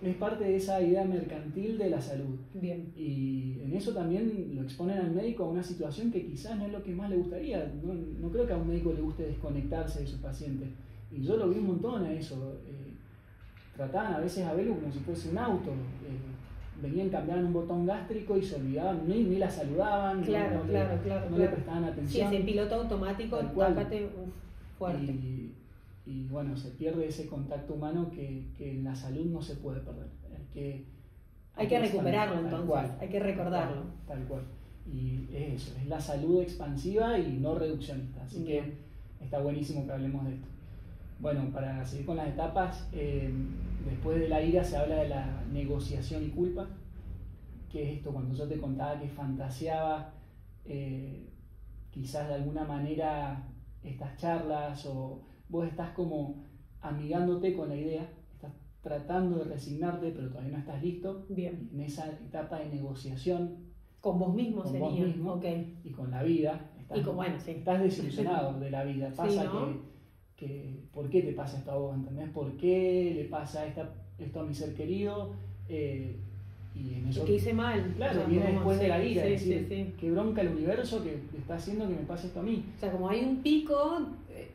Es parte de esa idea mercantil de la salud. Bien. Y en eso también lo exponen al médico a una situación que quizás no es lo que más le gustaría. No creo que a un médico le guste desconectarse de sus pacientes. Y yo lo vi un montón a eso. Trataban a veces a Belu como si fuese un auto. Venían, cambiaban un botón gástrico y se olvidaban, ni la saludaban, Claro, no le prestaban Sí, atención. ese piloto automático, Tal cual. tápate, fuerte. Y bueno, se pierde ese contacto humano que en la salud no se puede perder. Hay que recuperarlo tal entonces, cual, hay que recordarlo. Tal cual. Y es eso, es la salud expansiva y no reduccionista. Así que está buenísimo que hablemos de esto. Bueno, para seguir con las etapas, después de la ira se habla de la negociación y culpa, que es esto cuando yo te contaba que fantaseaba quizás de alguna manera estas charlas, o vos estás como amigándote con la idea, estás tratando de resignarte pero todavía no estás listo. Bien. En esa etapa de negociación Con vos mismo con sería. vos mismo, Okay. Y con la vida, estás desilusionado de la vida. Pasa, sí, ¿no? que ¿por qué te pasa esto a vos? ¿Entendés? ¿Por qué le pasa esto a mi ser querido? Y en eso, que hice mal. Claro, viene después de la ira, sí, es decir, sí. qué bronca el universo que está haciendo que me pase esto a mí. O sea, como hay un pico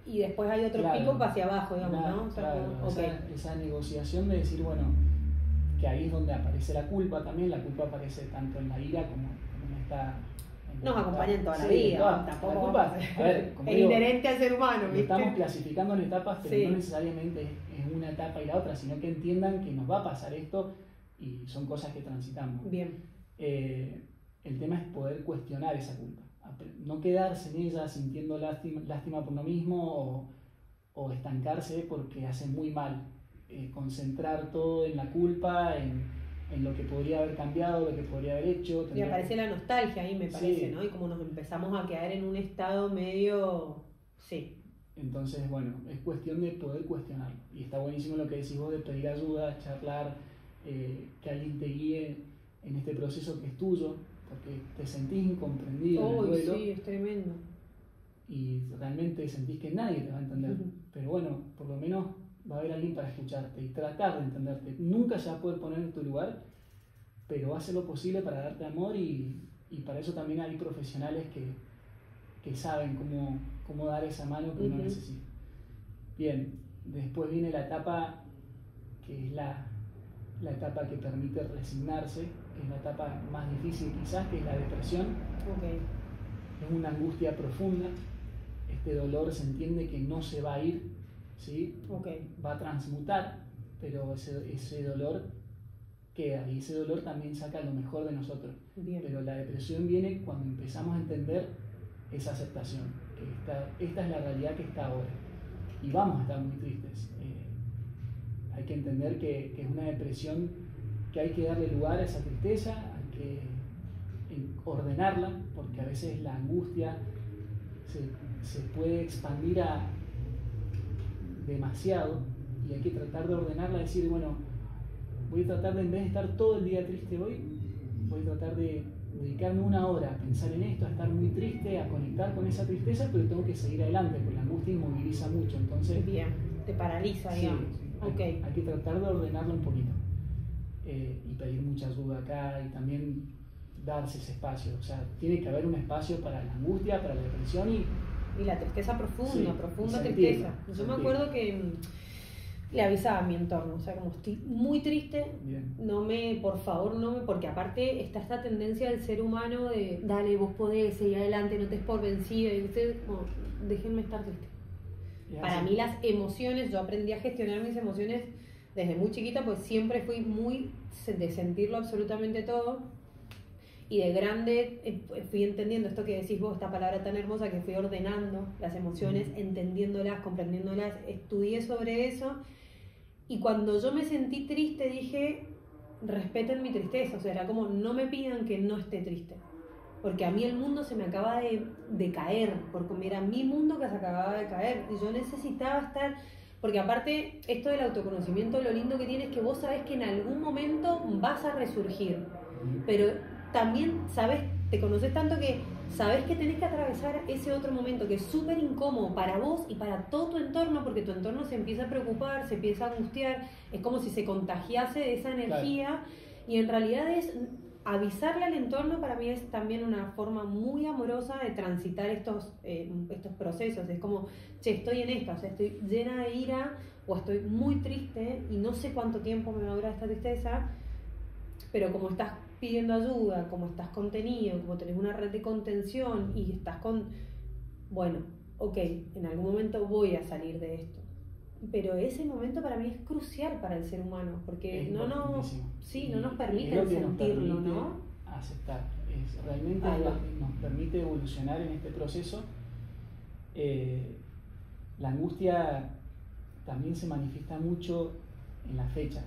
y después hay otro pico hacia abajo, digamos, claro, ¿no? O sea, claro, como, esa negociación de decir, bueno, que ahí es donde aparece la culpa también. La culpa aparece tanto en la ira como en esta... Nos acompaña en toda la sí, vida, tampoco la culpa, a ver, como es digo, inherente al ser humano, ¿viste? Estamos clasificando en etapas, pero sí. no necesariamente es una etapa y la otra, sino que entiendan que nos va a pasar esto y son cosas que transitamos. Bien. El tema es poder cuestionar esa culpa, no quedarse en ella sintiendo lástima por uno mismo o estancarse porque hace muy mal. Concentrar todo en la culpa, en lo que podría haber cambiado, lo que podría haber hecho. Y aparece la nostalgia ahí, me parece, sí. ¿no? Y como nos empezamos a quedar en un estado medio... Sí. Entonces, bueno, es cuestión de poder cuestionarlo. Y está buenísimo lo que decís vos de pedir ayuda, charlar, que alguien te guíe en este proceso que es tuyo, porque te sentís incomprendido en el duelo. Sí, es tremendo. Y realmente sentís que nadie te va a entender. Pero bueno, por lo menos va a haber alguien para escucharte y tratar de entenderte. Nunca se va a poder poner en tu lugar, pero hace lo posible para darte amor y para eso también hay profesionales que saben cómo dar esa mano que uno necesita. Bien, después viene la etapa que es la etapa que permite resignarse, que es la etapa más difícil quizás, que es la depresión. Okay. Es una angustia profunda, este dolor se entiende que no se va a ir, ¿sí? Okay. Va a transmutar, pero ese dolor queda y ese dolor también saca lo mejor de nosotros. Bien. Pero la depresión viene cuando empezamos a entender esa aceptación, que esta es la realidad que está ahora y vamos a estar muy tristes. Hay que entender que es una depresión que hay que darle lugar a esa tristeza, hay que ordenarla, porque a veces la angustia se puede expandir demasiado y hay que tratar de ordenarla, decir, bueno, voy a tratar de, en vez de estar todo el día triste hoy, voy a tratar de dedicarme una hora a pensar en esto, a estar muy triste, a conectar con esa tristeza, pero tengo que seguir adelante, porque la angustia inmoviliza mucho, entonces... Bien, te paraliza, digamos. Sí, hay que tratar de ordenarlo un poquito. y pedir mucha ayuda acá y también darse ese espacio. O sea, tiene que haber un espacio para la angustia, para la depresión y la tristeza profunda, sí, profunda sentirlo, tristeza. Yo me acuerdo que le avisaba a mi entorno, o sea, como estoy muy triste, bien. por favor, porque aparte está esta tendencia del ser humano de, dale, vos podés, seguir adelante, no te des por vencido, y ustedes, como, déjenme estar triste. Para mí las emociones, yo aprendí a gestionar mis emociones desde muy chiquita, pues siempre fui muy de sentirlo absolutamente todo. Y de grande fui entendiendo esto que decís vos, esta palabra tan hermosa, que fui ordenando las emociones, entendiéndolas, comprendiéndolas, estudié sobre eso. Y cuando yo me sentí triste dije, respeten mi tristeza, o sea, era como, no me pidan que no esté triste. Porque a mí el mundo se me acaba de caer, porque era mi mundo que se acababa de caer. Y yo necesitaba estar, porque aparte, esto del autoconocimiento, lo lindo que tiene es que vos sabés que en algún momento vas a resurgir. Pero también sabes, te conoces tanto que sabes que tenés que atravesar ese otro momento que es súper incómodo para vos y para todo tu entorno, porque tu entorno se empieza a preocupar, se empieza a angustiar, es como si se contagiase de esa energía. Claro. Y en realidad es avisarle al entorno. Para mí es también una forma muy amorosa de transitar estos procesos. Es como, che, estoy en esta, o sea, estoy llena de ira o estoy muy triste y no sé cuánto tiempo me va a durar esta tristeza, pero como estás pidiendo ayuda, como estás contenido, como tenés una red de contención y estás bueno, ok, en algún momento voy a salir de esto. Pero ese momento para mí es crucial para el ser humano, porque no nos permite sentirlo, ¿no? Aceptar. Realmente nos permite evolucionar en este proceso. La angustia también se manifiesta mucho en las fechas.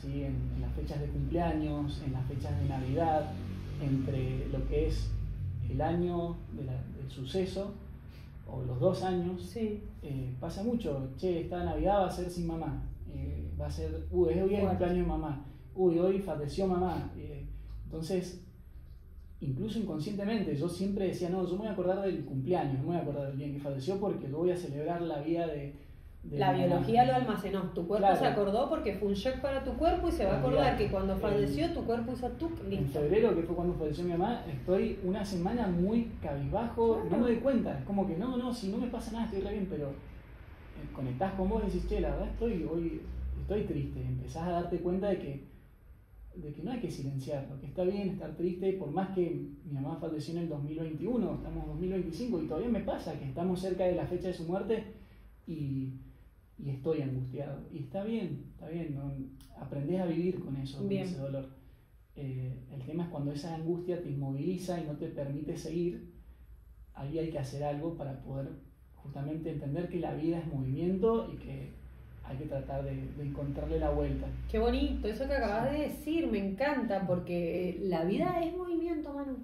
¿Sí? En las fechas de cumpleaños, en las fechas de Navidad, entre lo que es el año del suceso o los 2 años. Sí. Pasa mucho, che, esta Navidad va a ser sin mamá, va a ser, hoy es el cumpleaños de mamá, hoy falleció mamá. Entonces, incluso inconscientemente, yo siempre decía, no, yo me voy a acordar del cumpleaños, no me voy a acordar del día en que falleció, porque yo voy a celebrar la vida de la biología lo almacenó, tu cuerpo se acordó porque fue un shock para tu cuerpo y se va a acordar que cuando falleció tu cuerpo hizo listo. En febrero, que fue cuando falleció mi mamá, estoy una semana muy cabizbajo, no me doy cuenta, es como que no, si no me pasa nada estoy re bien, pero conectás con vos y decís, che, la verdad estoy triste, empezás a darte cuenta de que no hay que silenciarlo, que está bien estar triste, por más que mi mamá falleció en el 2021, estamos en 2025 y todavía me pasa que estamos cerca de la fecha de su muerte y estoy angustiado. Y está bien, ¿no? Aprendés a vivir con eso, con ese dolor. El tema es cuando esa angustia te inmoviliza y no te permite seguir, ahí hay que hacer algo para poder justamente entender que la vida es movimiento y que hay que tratar de encontrarle la vuelta. Qué bonito, eso que acabas de decir, me encanta, porque la vida es movimiento, Manu.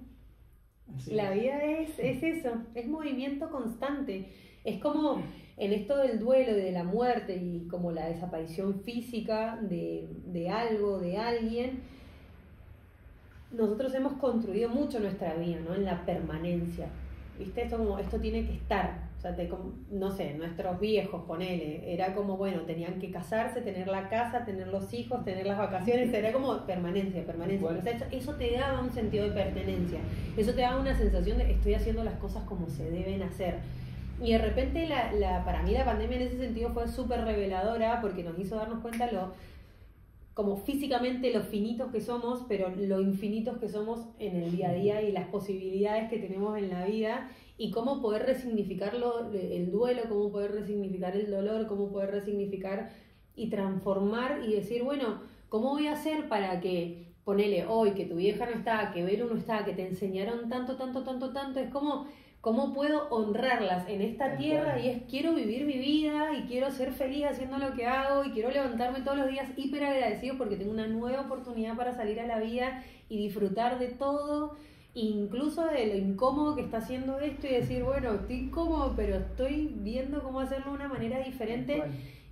La vida es eso, es movimiento constante. Es como en esto del duelo y de la muerte y como la desaparición física de algo, de alguien, nosotros hemos construido mucho nuestra vida, ¿no? En la permanencia, ¿viste? Esto tiene que estar, o sea, no sé, nuestros viejos, ponele, era como, bueno, tenían que casarse, tener la casa, tener los hijos, tener las vacaciones, era como permanencia. O sea, eso te daba un sentido de pertenencia, eso te daba una sensación de estoy haciendo las cosas como se deben hacer. Y de repente para mí la pandemia en ese sentido fue súper reveladora porque nos hizo darnos cuenta como físicamente lo finitos que somos, pero lo infinitos que somos en el día a día y las posibilidades que tenemos en la vida y cómo poder resignificar el duelo, cómo poder resignificar el dolor, cómo poder resignificar y transformar y decir, bueno, ¿cómo voy a hacer para que, ponele hoy, que tu vieja no está, que Vero no está, que te enseñaron tanto, es como... ¿Cómo puedo honrarlas en esta tierra? Y quiero vivir mi vida y quiero ser feliz haciendo lo que hago y quiero levantarme todos los días hiper agradecido porque tengo una nueva oportunidad para salir a la vida y disfrutar de todo, incluso de lo incómodo que está haciendo esto y decir, bueno, estoy incómodo, pero estoy viendo cómo hacerlo de una manera diferente.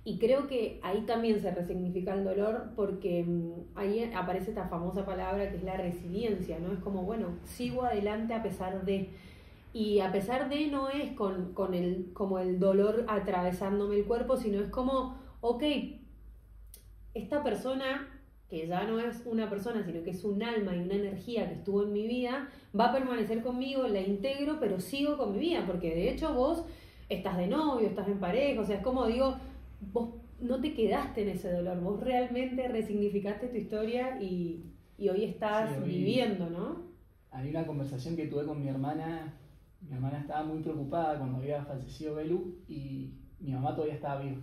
Y creo que ahí también se resignifica el dolor porque ahí aparece esta famosa palabra que es la resiliencia, ¿no? Es como, bueno, sigo adelante a pesar de... Y a pesar de no es como el dolor atravesándome el cuerpo, sino es como, ok, esta persona que ya no es una persona, sino que es un alma y una energía que estuvo en mi vida, va a permanecer conmigo, la integro, pero sigo con mi vida, porque de hecho vos estás de novio, estás en pareja, o sea, es como digo, vos no te quedaste en ese dolor, vos realmente resignificaste tu historia y hoy estás viviendo, ¿no? Hay una conversación que tuve con mi hermana estaba muy preocupada cuando había fallecido Belu y mi mamá todavía estaba viva.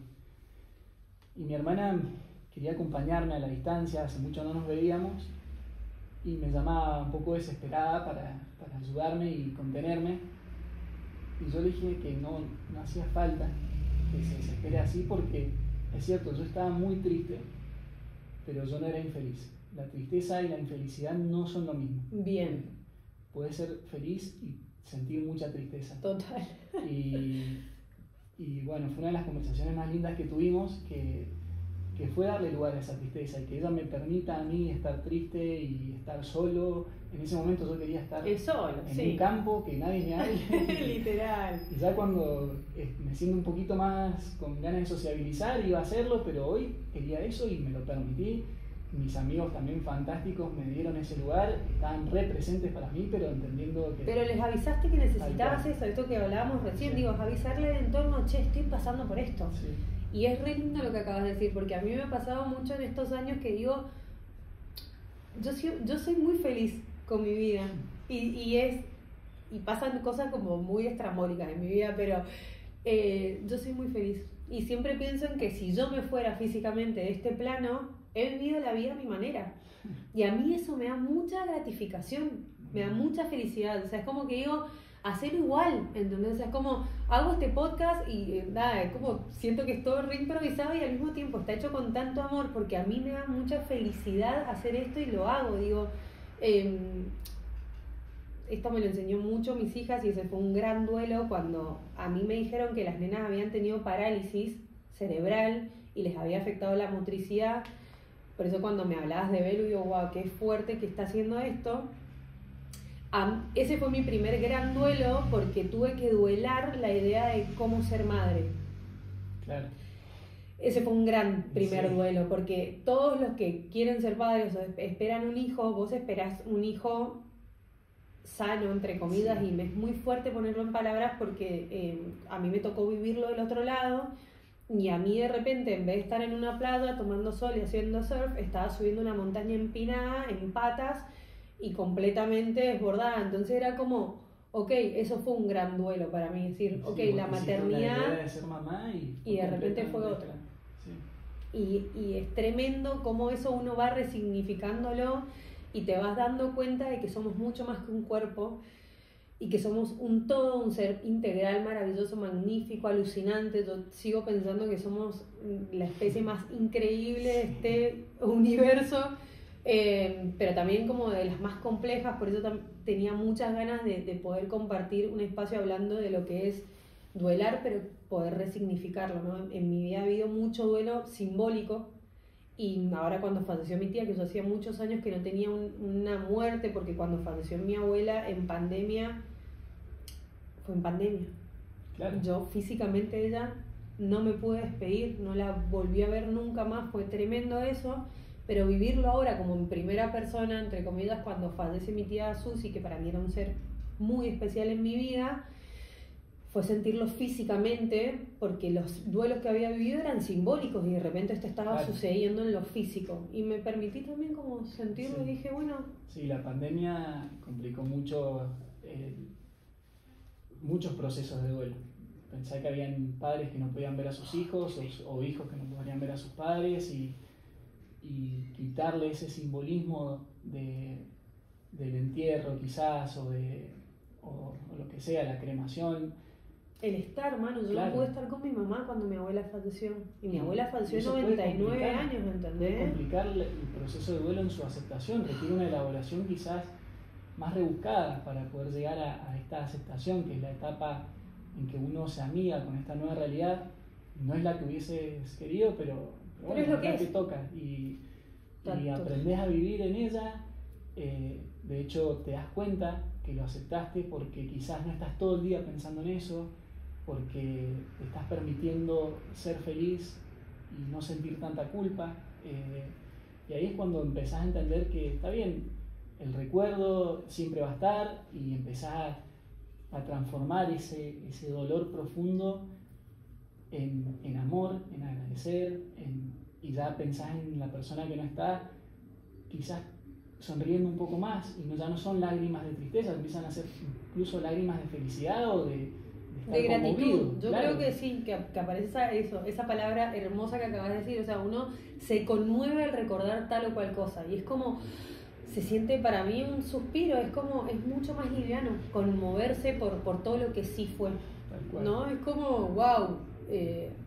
Y mi hermana quería acompañarme a la distancia, hace mucho no nos veíamos, y me llamaba un poco desesperada para ayudarme y contenerme. Y yo le dije que no hacía falta que se desespere así, porque es cierto, yo estaba muy triste, pero yo no era infeliz. La tristeza y la infelicidad no son lo mismo. Bien. Puedes ser feliz y sentir mucha tristeza. Total. Y bueno, fue una de las conversaciones más lindas que tuvimos, que fue darle lugar a esa tristeza y que ella me permita a mí estar triste y estar solo. En ese momento yo quería estar solo, en un campo, que nadie me hable. Literal. Y ya cuando me siento un poquito más con ganas de sociabilizar, iba a hacerlo, pero hoy quería eso y me lo permití. Mis amigos también fantásticos me dieron ese lugar, estaban re presentes para mí, pero entendiendo que... Pero les avisaste que necesitabas eso, esto que hablábamos recién, sí. Digo, avisarle al entorno, che, estoy pasando por esto. Sí. Y es re lindo lo que acabas de decir, porque a mí me ha pasado mucho en estos años que digo, yo soy muy feliz con mi vida y pasan cosas como muy estrambólicas en mi vida, pero yo soy muy feliz. Y siempre pienso en que si yo me fuera físicamente de este plano, he vivido la vida a mi manera. Y a mí eso me da mucha gratificación, me da mucha felicidad. O sea, es como que digo, hacerlo igual, ¿entendés? O sea, es como, hago este podcast y nada, es como, siento que es todo re improvisado y al mismo tiempo está hecho con tanto amor, porque a mí me da mucha felicidad hacer esto y lo hago. Digo, esto me lo enseñó mucho mis hijas y ese fue un gran duelo cuando a mí me dijeron que las nenas habían tenido parálisis cerebral y les había afectado la motricidad. Por eso cuando me hablabas de Belu, digo, wow, qué fuerte que está haciendo esto. Ese fue mi primer gran duelo porque tuve que duelar la idea de cómo ser madre. Claro. Ese fue un gran primer duelo, porque todos los que quieren ser padres o esperan un hijo, vos esperás un hijo sano, entre comillas, y me es muy fuerte ponerlo en palabras porque a mí me tocó vivirlo del otro lado. Y a mí de repente, en vez de estar en una playa tomando sol y haciendo surf, estaba subiendo una montaña empinada, en patas y completamente desbordada. Entonces era como, ok, eso fue un gran duelo para mí. Decir, ok, la maternidad de ser mamá y de repente fue otra. Sí. Y es tremendo cómo eso uno va resignificándolo y te vas dando cuenta de que somos mucho más que un cuerpo. Y que somos un todo, un ser integral, maravilloso, magnífico, alucinante. Yo sigo pensando que somos la especie más increíble de este universo, pero también como de las más complejas. Por eso tenía muchas ganas de poder compartir un espacio hablando de lo que es duelar, pero poder resignificarlo, ¿no? En mi vida ha habido mucho duelo simbólico. Y ahora cuando falleció mi tía, que yo hacía muchos años que no tenía una muerte, porque cuando falleció mi abuela en pandemia, fue en pandemia. Claro. Yo físicamente de ella no me pude despedir, no la volví a ver nunca más, fue tremendo eso, pero vivirlo ahora como en primera persona, entre comillas, cuando fallece mi tía Susi, que para mí era un ser muy especial en mi vida, fue sentirlo físicamente, porque los duelos que había vivido eran simbólicos y de repente esto estaba sucediendo en lo físico. Y me permití también como sentirlo y dije, bueno... Sí, la pandemia complicó mucho muchos procesos de duelo. Pensé que habían padres que no podían ver a sus hijos o hijos que no podían ver a sus padres y quitarle ese simbolismo del entierro quizás o lo que sea, la cremación. El estar, mano, yo no pude estar con mi mamá cuando mi abuela falleció. Y mi abuela falleció en 99 años, ¿entendés? Puede complicar el proceso de duelo en su aceptación, requiere una elaboración quizás más rebuscada para poder llegar a esta aceptación, que es la etapa en que uno se amiga con esta nueva realidad. No es la que hubieses querido, pero bueno, es lo que te toca y aprendés a vivir en ella. De hecho, te das cuenta que lo aceptaste porque quizás no estás todo el día pensando en eso, porque te estás permitiendo ser feliz y no sentir tanta culpa. Y ahí es cuando empezás a entender que está bien, el recuerdo siempre va a estar y empezás a transformar ese dolor profundo en amor, en agradecer, y ya pensás en la persona que no está, quizás sonriendo un poco más, y ya no son lágrimas de tristeza, empiezan a ser incluso lágrimas de felicidad o de estar de gratitud. conmovido. Yo Claro. creo que sí, que aparece esa palabra hermosa que acabas de decir. O sea, uno se conmueve al recordar tal o cual cosa, y es como, se siente para mí un suspiro, es mucho más liviano conmoverse por todo lo que sí fue, Tal cual. ¿no? Es como, wow,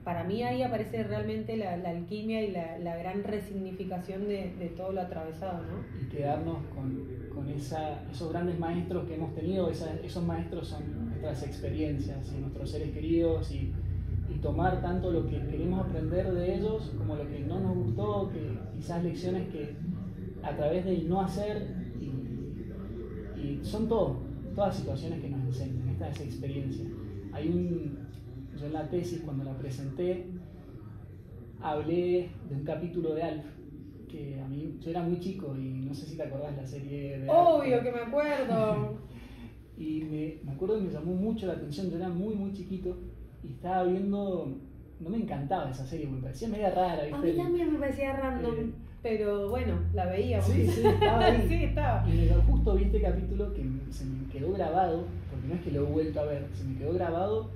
para mí ahí aparece realmente la alquimia y la gran resignificación de todo lo atravesado, ¿no? Y quedarnos con esos grandes maestros que hemos tenido. Esos maestros son nuestras experiencias y nuestros seres queridos, y tomar tanto lo que queremos aprender de ellos como lo que no nos gustó, que quizás lecciones que a través del no hacer, y son todas situaciones que nos enseñan, estas experiencias. Yo en la tesis, cuando la presenté, hablé de un capítulo de Alf, que a mí, yo era muy chico y no sé si te acordás la serie de Alf. Obvio que me acuerdo. Y me acuerdo que me llamó mucho la atención, yo era muy muy chiquito y estaba viendo, no me encantaba esa serie, me parecía media rara, ¿viste? A mí también me parecía random, pero bueno, la veíamos. Sí, estaba ahí. Sí, estaba. Y justo vi este capítulo que se me quedó grabado, porque no es que lo he vuelto a ver, se me quedó grabado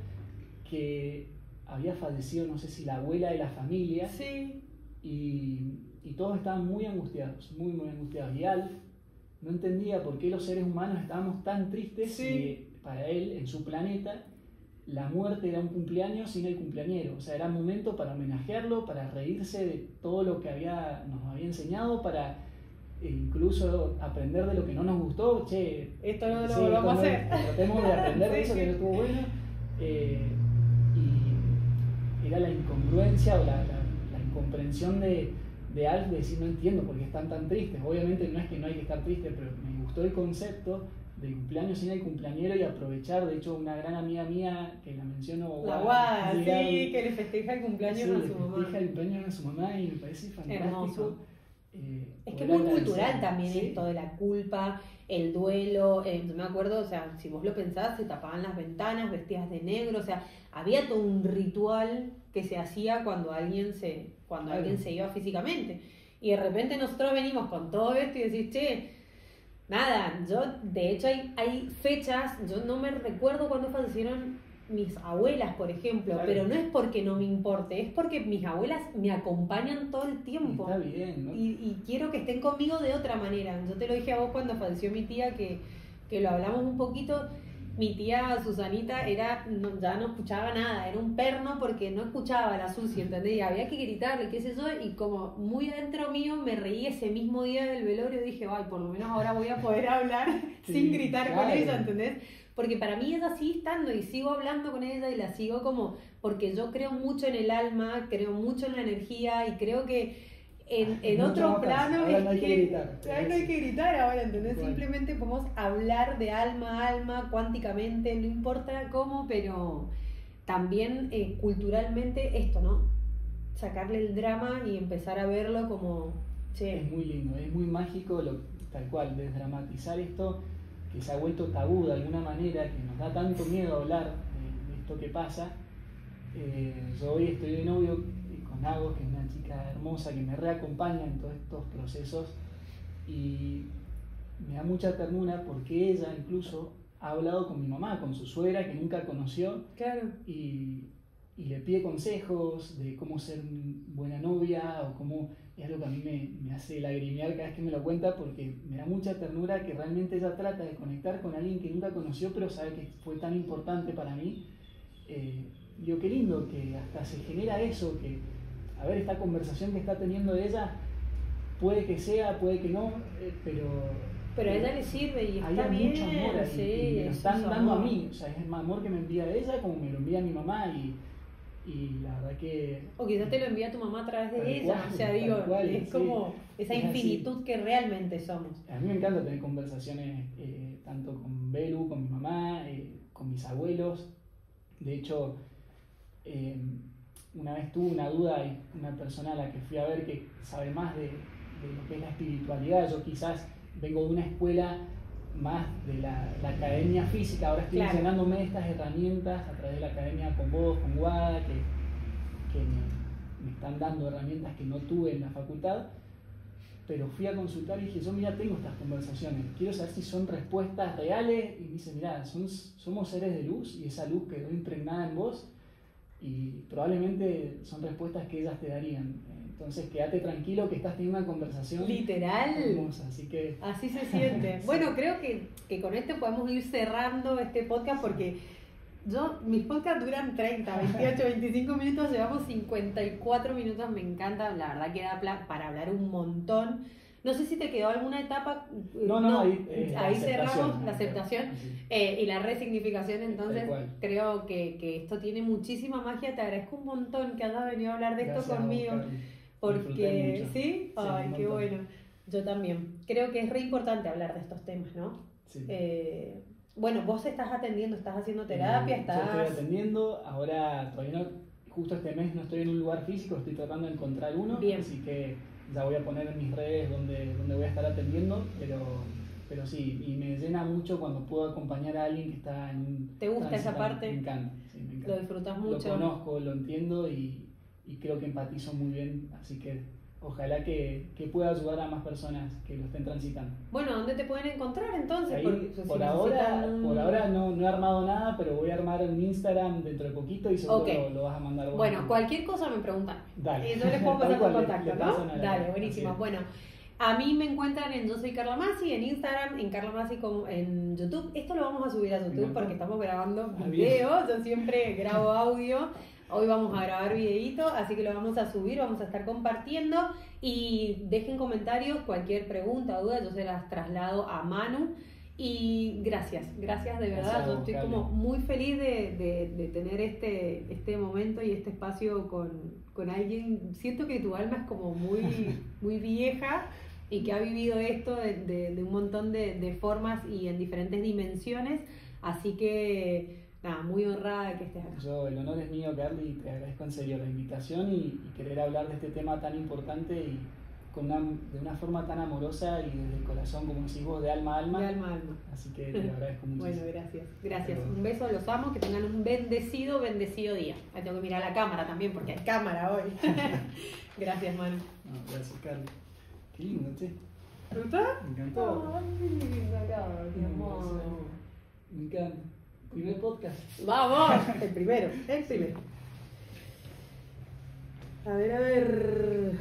que había fallecido, no sé si la abuela de la familia, Sí. y todos estaban muy angustiados, muy muy angustiados. Y Alf no entendía por qué los seres humanos estábamos tan tristes, Sí. si para él, en su planeta, la muerte era un cumpleaños sin el cumpleañero. O sea, era un momento para homenajearlo, para reírse de todo lo que nos había enseñado, para incluso aprender de lo que no nos gustó. Che, esto no lo volvamos a hacer. Tratemos de aprender de Sí, eso, sí. que no estuvo bueno. Y era la incongruencia o la incomprensión de Alf, de decir, no entiendo por qué están tan tristes. Obviamente no es que no hay que estar triste, pero me gustó el concepto del cumpleaños sin el cumpleañero, y aprovechar. De hecho, una gran amiga mía, que la menciono, La Guada, sí, que le festeja el cumpleaños a su mamá. Festeja el cumpleaños a su mamá, y me parece fantástico. Hermoso. Es que es poder muy agradecer. cultural también, Sí. esto de la culpa, el duelo. Yo me acuerdo, o sea, si vos lo pensás, se tapaban las ventanas, vestidas de negro, o sea, había todo un ritual que se hacía cuando alguien se iba físicamente. Y de repente nosotros venimos con todo esto y decís, che, nada, de hecho hay fechas, yo no me recuerdo cuándo fallecieron mis abuelas, por ejemplo, Claro. pero no es porque no me importe, es porque mis abuelas me acompañan todo el tiempo. Está bien, ¿no? Y quiero que estén conmigo de otra manera. Yo te lo dije a vos cuando falleció mi tía, que lo hablamos un poquito. Mi tía Susanita ya no escuchaba nada, era un perno porque no escuchaba a la Susi, ¿entendés? Y había que gritarle, qué sé yo, y como muy adentro mío me reí ese mismo día del velorio, dije, ay, por lo menos ahora voy a poder hablar Sí, sin gritar claro. con ella, ¿entendés? Porque para mí ella sigue estando y sigo hablando con ella y la sigo porque yo creo mucho en el alma, creo mucho en la energía, y creo que en Mucho otro más plano fácil. Ahora es no hay que gritar. ahora no hay que gritar ahora, ¿entendés? Bueno. Simplemente podemos hablar de alma a alma, cuánticamente, no importa cómo, pero también culturalmente esto, ¿no? Sacarle el drama y empezar a verlo como, che, Es muy lindo, es muy mágico, tal cual, desdramatizar esto que se ha vuelto tabú de alguna manera, que nos da tanto miedo hablar de esto que pasa. Yo hoy estoy de novio con Agos, que es una chica hermosa que me reacompaña en todos estos procesos, y me da mucha ternura porque ella incluso ha hablado con mi mamá, con su suegra, que nunca conoció, claro, y le pide consejos de cómo ser buena novia, o cómo, es algo que a mí me hace lagrimear cada vez que me lo cuenta, porque me da mucha ternura que realmente ella trata de conectar con alguien que nunca conoció, pero sabe que fue tan importante para mí. Digo, qué lindo que hasta se genera eso, que, a ver, esta conversación que está teniendo ella, puede que sea, puede que no, pero a ella le sirve y está hay bien, mucho amor ahí, sí, y me lo eso están es dando a amor. mí, o sea, es más amor que me envía ella como me lo envía mi mamá, y la verdad que... O quizás te lo envía tu mamá a través de Tal ella, cual, o sea, tal digo, cual, es sí. como esa Es así. infinitud que realmente somos. A mí me encanta tener conversaciones tanto con Belu, con mi mamá, con mis abuelos. De hecho, una vez tuve una duda, y una persona a la que fui a ver que sabe más de lo que es la espiritualidad. Yo quizás vengo de una escuela más de la academia física, ahora estoy enseñándome estas herramientas a través de la academia con vos, con Guada, que me están dando herramientas que no tuve en la facultad, pero fui a consultar y dije, yo mira, tengo estas conversaciones, quiero saber si son respuestas reales, y me dice, mira, somos seres de luz y esa luz quedó impregnada en vos y probablemente son respuestas que ellas te darían. Entonces quédate tranquilo que estás teniendo una conversación literal hermosa, así se siente. Sí. Bueno, creo que con esto podemos ir cerrando este podcast porque mis podcasts duran 30, 28, 25 minutos, llevamos 54 minutos, me encanta, la verdad que da para hablar un montón. No sé si te quedó alguna etapa. No, ahí cerramos la aceptación y la resignificación, entonces creo que esto tiene muchísima magia. Te agradezco un montón que hayas venido a hablar de esto conmigo, porque ¿sí? Ay, qué bueno. Yo también. Creo que es re importante hablar de estos temas, ¿no? Sí. Bueno, vos estás atendiendo, estás haciendo terapia, Yo estoy atendiendo, ahora todavía no, justo este mes no estoy en un lugar físico, estoy tratando de encontrar uno. Bien. Así que ya voy a poner en mis redes donde voy a estar atendiendo, pero sí, y me llena mucho cuando puedo acompañar a alguien que está en un... ¿Te gusta esa parte? Me encanta, sí, me encanta. Lo disfrutas mucho. Lo conozco, lo entiendo y creo que empatizo muy bien, así que ojalá que pueda ayudar a más personas que lo estén transitando. Bueno, ¿dónde te pueden encontrar entonces? Ahí, por ahora no he armado nada, pero voy a armar un Instagram dentro de poquito y seguro lo vas a mandar vos. Bueno, cualquier cosa me preguntan. Dale. Y yo les puedo pasar tu contacto, ¿no? Dale, buenísimo. Así es. Bueno, a mí me encuentran en Yo Soy Carla Masi, en Instagram, en Carla Masi en YouTube. Esto lo vamos a subir a YouTube porque estamos grabando video. Yo siempre grabo audio. Hoy vamos a grabar videíto, así que lo vamos a subir, vamos a estar compartiendo y dejen comentarios, cualquier pregunta o duda, yo se las traslado a Manu y gracias de verdad, yo estoy como muy feliz de tener este momento y este espacio con alguien, siento que tu alma es como muy vieja y que ha vivido esto de un montón de formas y en diferentes dimensiones, así que... Nada, muy honrada de que estés acá. El honor es mío, Carly, y te agradezco en serio la invitación y querer hablar de este tema tan importante y de una forma tan amorosa y desde el corazón, como decís vos, de alma a alma. De alma a alma. Así que te agradezco muchísimo. Bueno, gracias. Un beso, los amo, que tengan un bendecido día. Ahí tengo que mirar la cámara también, porque hay cámara hoy. Gracias, Manu. No, gracias, Carly. Qué lindo, che. ¿Te gustó? Me encantó. Ay, qué lindo, qué amor. Me encanta. Primer podcast. ¡Vamos! El primero. A ver.